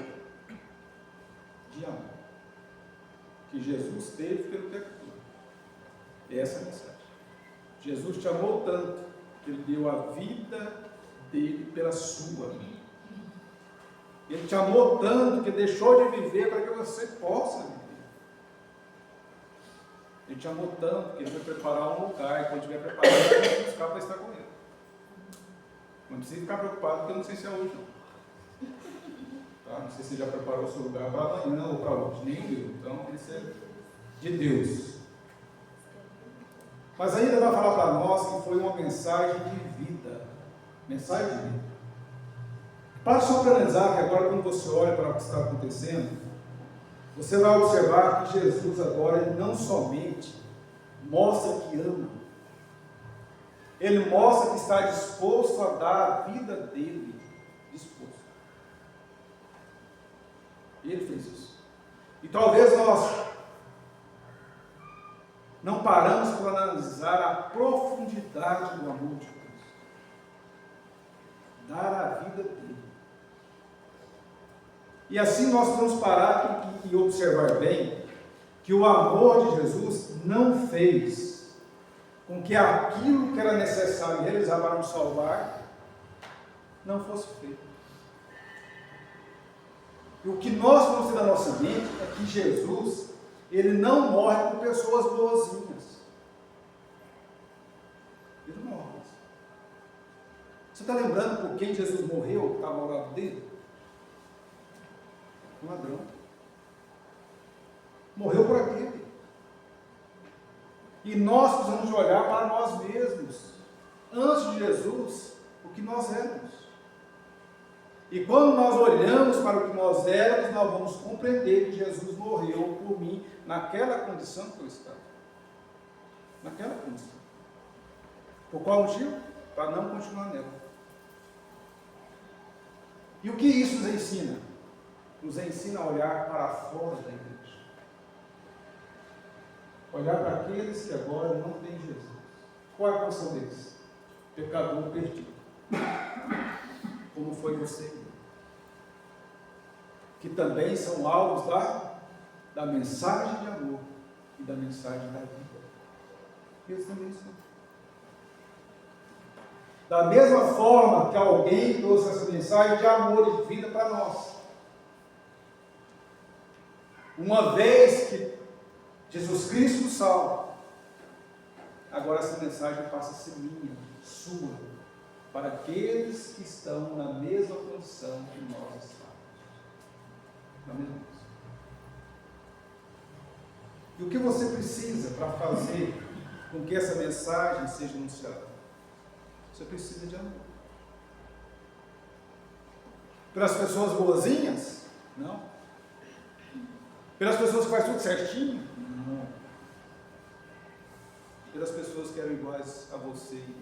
De amor. Que Jesus teve pelo pecador. Essa é a mensagem. Jesus te amou tanto que Ele deu a vida dele pela sua vida. Ele te amou tanto que deixou de viver para que você possa viver. Ele te amou tanto que Ele vai preparar um lugar, e quando estiver preparado, Ele vai buscar para estar com Ele. Não precisa ficar preocupado, porque eu não sei se é hoje não. Tá? Não sei se você já preparou o seu lugar para amanhã ou para hoje, nem o meu. Então, Então, isso é de Deus. Mas ainda vai falar para nós que foi uma mensagem de vida. Mensagem de vida. Para só para analisar que agora, quando você olha para o que está acontecendo, você vai observar que Jesus agora ele não somente mostra que ama, ele mostra que está disposto a dar a vida dele, disposto. Ele fez isso. E talvez nós não paramos para analisar a profundidade do amor de Deus. Dar a vida dele. E assim nós vamos parar e observar bem que o amor de Jesus não fez com que aquilo que era necessário realizar para nos salvar não fosse feito. E o que nós vamos ter na nossa mente é que Jesus, ele não morre por pessoas boazinhas. Ele não morre. Você está lembrando por quem Jesus morreu, que estava ao lado dele? Um ladrão. Morreu por aquele. E nós precisamos olhar para nós mesmos. Antes de Jesus, o que nós éramos. E quando nós olhamos para o que nós éramos, nós vamos compreender que Jesus morreu por mim naquela condição que eu estava. Naquela condição. Por qual motivo? Para não continuar nela. E o que isso nos ensina? Nos ensina a olhar para fora da igreja. Olhar para aqueles que agora não têm Jesus. Qual é a condição deles? Pecador perdido. Como foi você? Que também são alvos da mensagem de amor e da mensagem da vida. Eles também são. Da mesma forma que alguém trouxe essa mensagem de amor e de vida para nós. Uma vez que Jesus Cristo nos salva, agora essa mensagem passa a ser minha, sua, para aqueles que estão na mesma condição que nós estamos. Na mesma condição. E o que você precisa para fazer com que essa mensagem seja anunciada? Você precisa de amor. Pelas pessoas boazinhas? Não. Pelas pessoas que fazem tudo certinho? Não. Pelas pessoas que eram iguais a você e eu.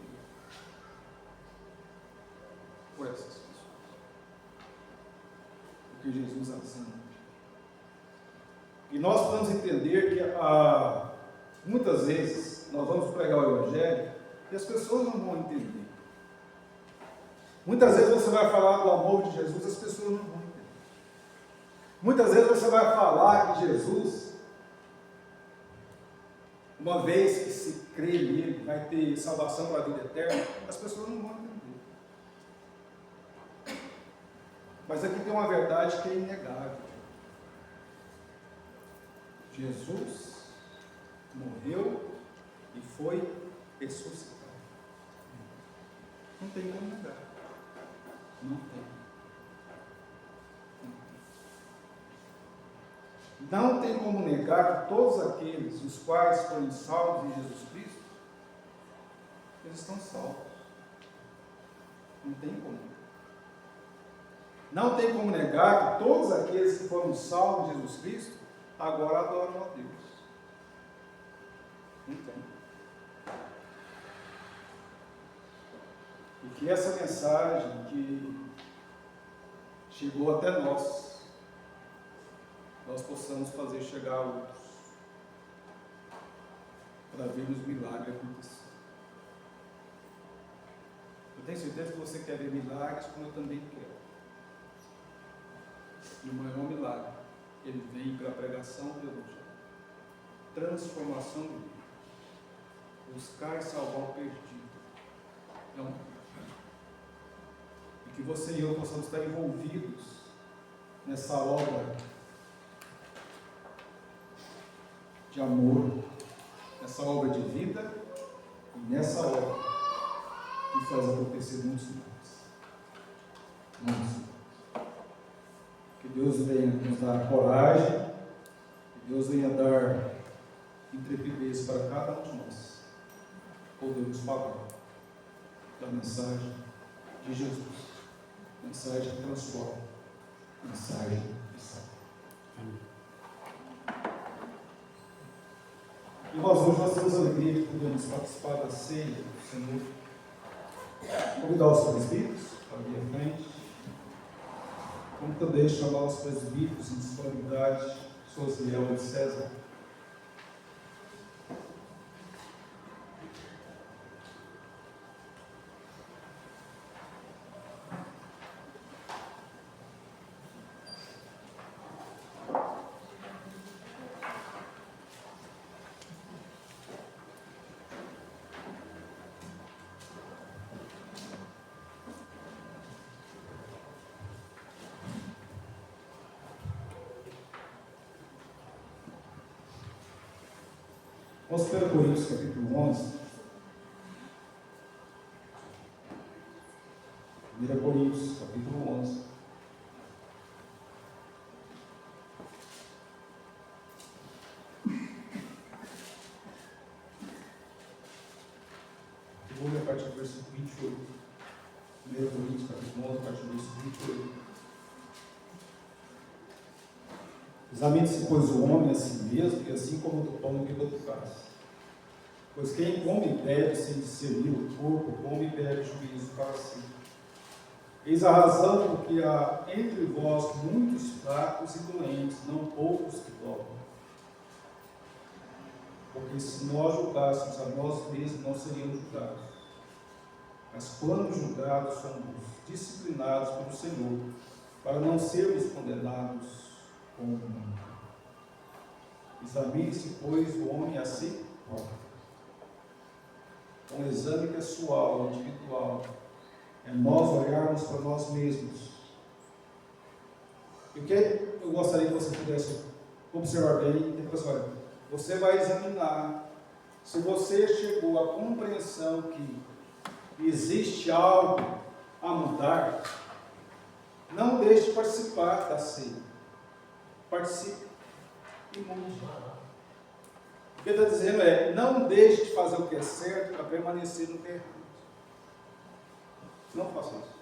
Por essas pessoas. Porque Jesus ama. E nós podemos entender que muitas vezes nós vamos pregar o Evangelho e as pessoas não vão entender. Muitas vezes você vai falar do amor de Jesus, as pessoas não vão entender. Muitas vezes você vai falar que Jesus, uma vez que se crê nele, vai ter salvação para a vida eterna, as pessoas não vão entender. Mas aqui tem uma verdade que é inegável. Jesus morreu e foi ressuscitado. Não tem como negar. Não tem. Não tem como negar que todos aqueles os quais foram salvos em Jesus Cristo, eles estão salvos. Não tem como. Não tem como negar que todos aqueles que foram salvos em Jesus Cristo, agora adoram a Deus. Não tem. E que essa mensagem que chegou até nós possamos fazer chegar a outros, para vermos milagres acontecer. Eu tenho certeza que você quer ver milagres, como eu também quero. E o maior milagre, ele vem pela pregação do Evangelho, transformação do mundo, buscar e salvar o perdido. Então, e que você e eu possamos estar envolvidos nessa obra de amor, nessa obra de vida e nessa obra que faz acontecer muitos milagres. Que Deus venha nos dar coragem, que Deus nos falar da mensagem de Jesus, mensagem que transforma, mensagem que salva. E nós temos a alegria de podermos participar da ceia do Senhor. Convidar os presbíteros para vir à frente. Como também chamar os presbíteros em disponibilidade, Sosiel e César. Vamos para Coríntios capítulo 11. 1 Coríntios capítulo 11. Eu vou ler a partir do versículo 28. 1 Coríntios capítulo 11, a partir do versículo 28. Examine-se, pois, o homem a si mesmo, e assim como do pão que do faz. Pois quem come e bebe sem discernir o corpo, come e bebe juízo para si. Eis a razão porque há entre vós muitos fracos e doentes, não poucos que dormem. Porque se nós julgássemos a nós mesmos, não seríamos julgados. Mas quando julgados, somos disciplinados pelo Senhor, para não sermos condenados com o mundo. Examine-se, pois, o homem a si próprio. Um exame pessoal, individual, é nós olharmos para nós mesmos. E o que eu gostaria que você pudesse observar bem, e depois, olha, você vai examinar se você chegou à compreensão que existe algo a mudar. Não deixe de participar da ceia. Participe e mude. O que está dizendo é, não deixe de fazer o que é certo para permanecer no que é errado. Não faça isso.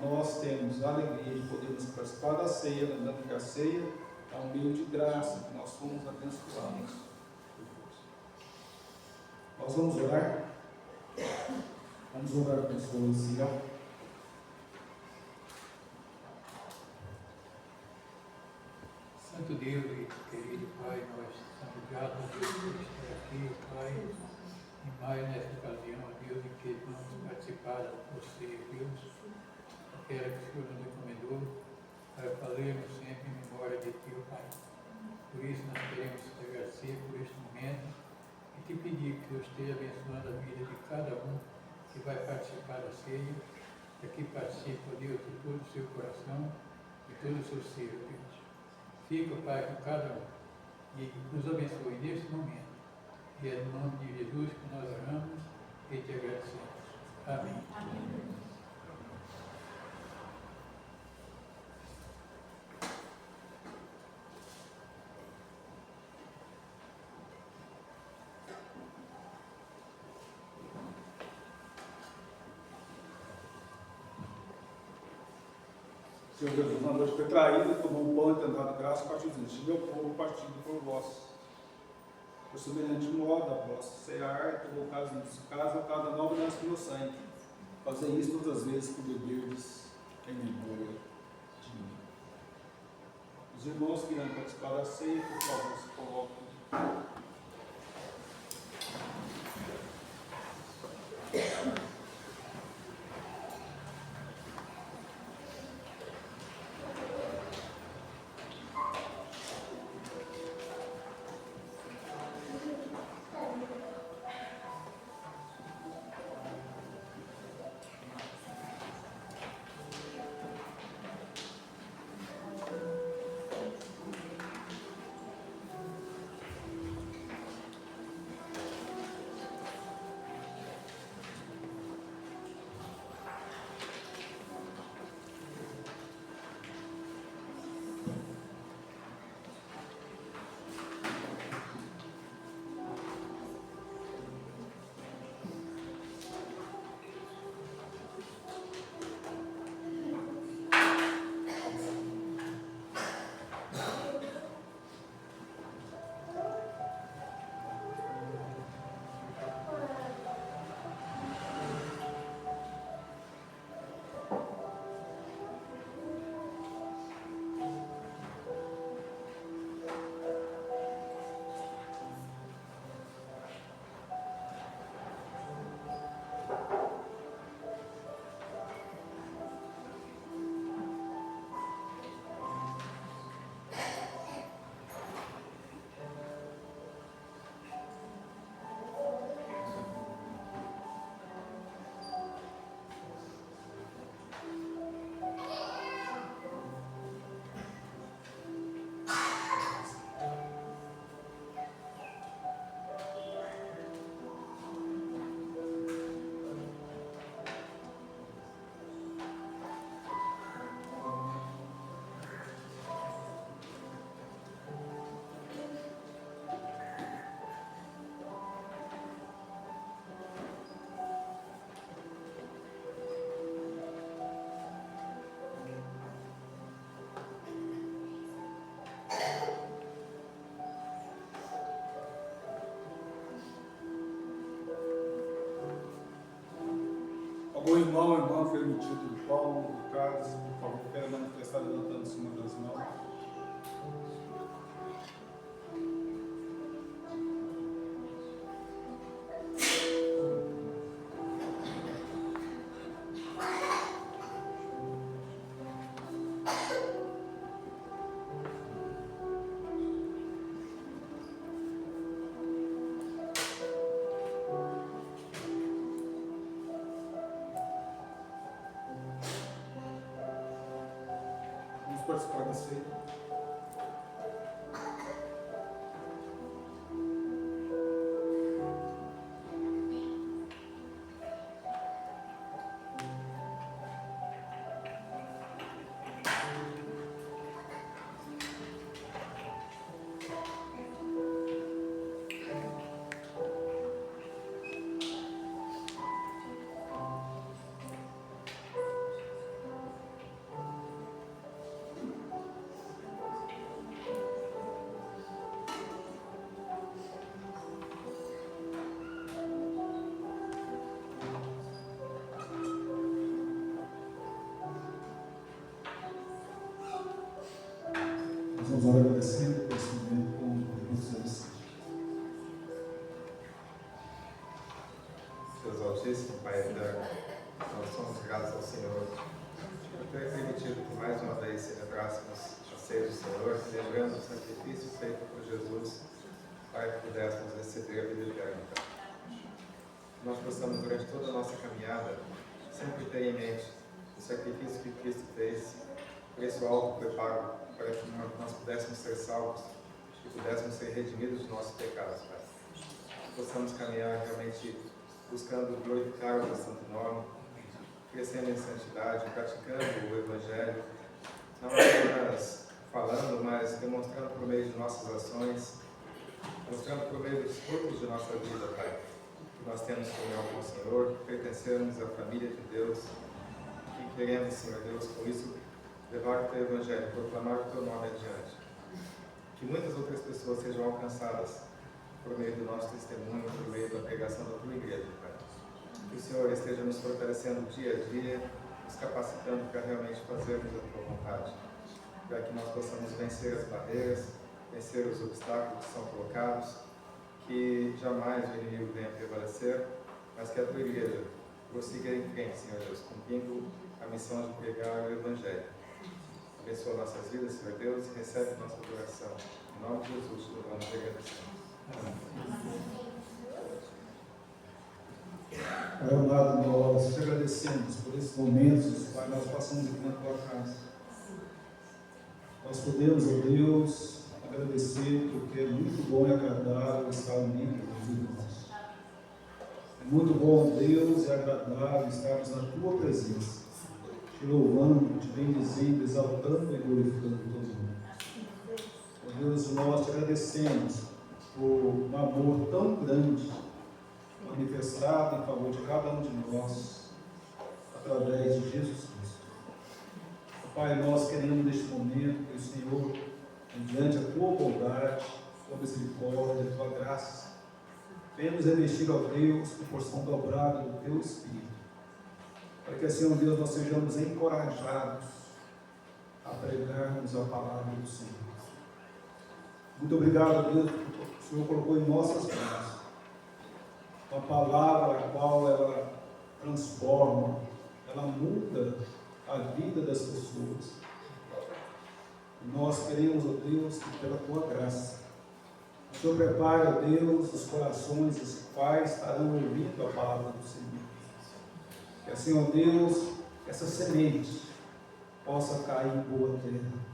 Nós temos a alegria de podermos participar da ceia, lembrando que a ceia é um meio de graça, que nós fomos abençoados. Nós vamos orar? Vamos orar com o Senhor inicial. Santo Deus e querido Pai, nós somos gratos a Deus por estar aqui, Pai, e mais nesta ocasião, ó Deus, em que vamos participar da você, Deus, aquela que o Senhor nos recomendou, para fazermos sempre em memória de Ti, Pai. Por isso nós queremos te agradecer por este momento e te pedir que Deus esteja abençoando a vida de cada um que vai participar da ceia, para que participe, ó Deus, de todo o seu coração e todo o seu ser, ó Deus. Fica, Pai, com cada um e nos abençoe neste momento. E é no nome de Jesus que nós oramos e te agradecemos. Amém. Amém. Senhor Jesus, na noite foi traído, tomou um pão e tem dado graça, partiu dizendo, este meu povo partido por vós. Por semelhante modo, após cear, tomou o caso a cada nova dança do meu sangue. Fazei isso todas as vezes que beberdes em memória de mim. Os irmãos que irão participar da ceia, por favor, se coloquem. irmão, permitido do Paulo, do Carlos, por favor, quero manifestar levantando-se uma das mãos. Participar da ceia. Nós vamos agradecendo por esse momento com vocês. Deus Altíssimo, Pai eterno, nós somos gratos ao Senhor por ter permitido que mais uma vez celebrássemos a ceia do Senhor, lembrando o sacrifício feito por Jesus para que pudéssemos receber a vida eterna. Que nós possamos, durante toda a nossa caminhada, sempre ter em mente o sacrifício que Cristo fez, o preço alto foi pago para que nós pudéssemos ser salvos e pudéssemos ser redimidos dos nossos pecados, Pai. Que possamos caminhar realmente buscando glorificar o teu santo nome, crescendo em santidade, praticando o Evangelho, não apenas falando, mas demonstrando por meio de nossas ações, mostrando por meio dos frutos de nossa vida, Pai, que nós temos comunhão com o Senhor, que pertencemos à família de Deus, que queremos, Senhor Deus, com isso, levar o teu Evangelho, proclamar o teu nome adiante. Que muitas outras pessoas sejam alcançadas por meio do nosso testemunho, por meio da pregação da tua igreja, Pai. Que o Senhor esteja nos fortalecendo dia a dia, nos capacitando para realmente fazermos a tua vontade, para que nós possamos vencer as barreiras, vencer os obstáculos que são colocados, que jamais o inimigo venha prevalecer, mas que a tua igreja prossiga em frente, Senhor Deus, cumprindo a missão de pregar o Evangelho. Abençoa nossas vidas, Senhor Deus, e recebe nossa adoração. Em nome de Jesus, louvamos e agradecemos. Pai amado, nós te agradecemos por esses momentos, Pai, nós passamos aqui na tua casa. Nós podemos, ó Deus, agradecer porque é muito bom e agradável estar unido com os irmãos. É muito bom, ó Deus, e agradável estarmos na tua presença, te louvando, te bendizendo, exaltando e glorificando todo mundo. Ó Deus, nós te agradecemos por um amor tão grande manifestado em favor de cada um de nós através de Jesus Cristo. Pai, nós queremos neste momento que o Senhor, mediante a tua bondade, tua misericórdia, a tua graça, venha nos revestir, ó Deus, com porção dobrada do teu Espírito, para que assim, ó Deus, nós sejamos encorajados a pregarmos a palavra do Senhor. Muito obrigado, Deus, porque o Senhor colocou em nossas mãos uma palavra a qual ela transforma, ela muda a vida das pessoas. E nós queremos, ó Deus, que pela tua graça, o Senhor prepare, ó Deus, os corações dos quais estarão ouvindo a palavra do Senhor. Que assim, ó Deus, essa semente possa cair em boa terra.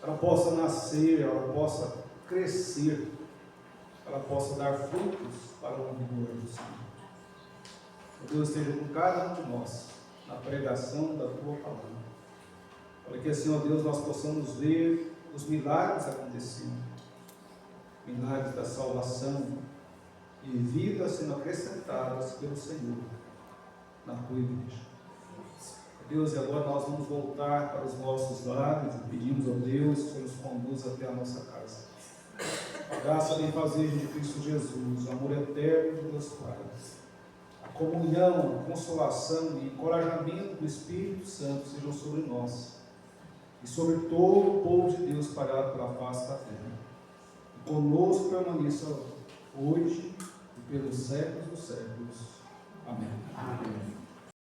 Ela possa nascer, ela possa crescer, ela possa dar frutos para o vigor do Senhor. Que Deus esteja com cada um de nós na pregação da tua palavra, para que assim, ó Deus, nós possamos ver os milagres acontecendo, milagres da salvação e vidas sendo acrescentadas pelo Senhor na tua igreja. Deus, e agora nós vamos voltar para os nossos lares e pedimos a Deus que nos conduza até a nossa casa. A graça bem fazer de Cristo Jesus, o amor eterno de Deus Pai, a a comunhão, a consolação e encorajamento do Espírito Santo sejam sobre nós e sobre todo o povo de Deus espalhado pela face da terra. E conosco permaneça hoje e pelos séculos dos séculos. Amém. Amém.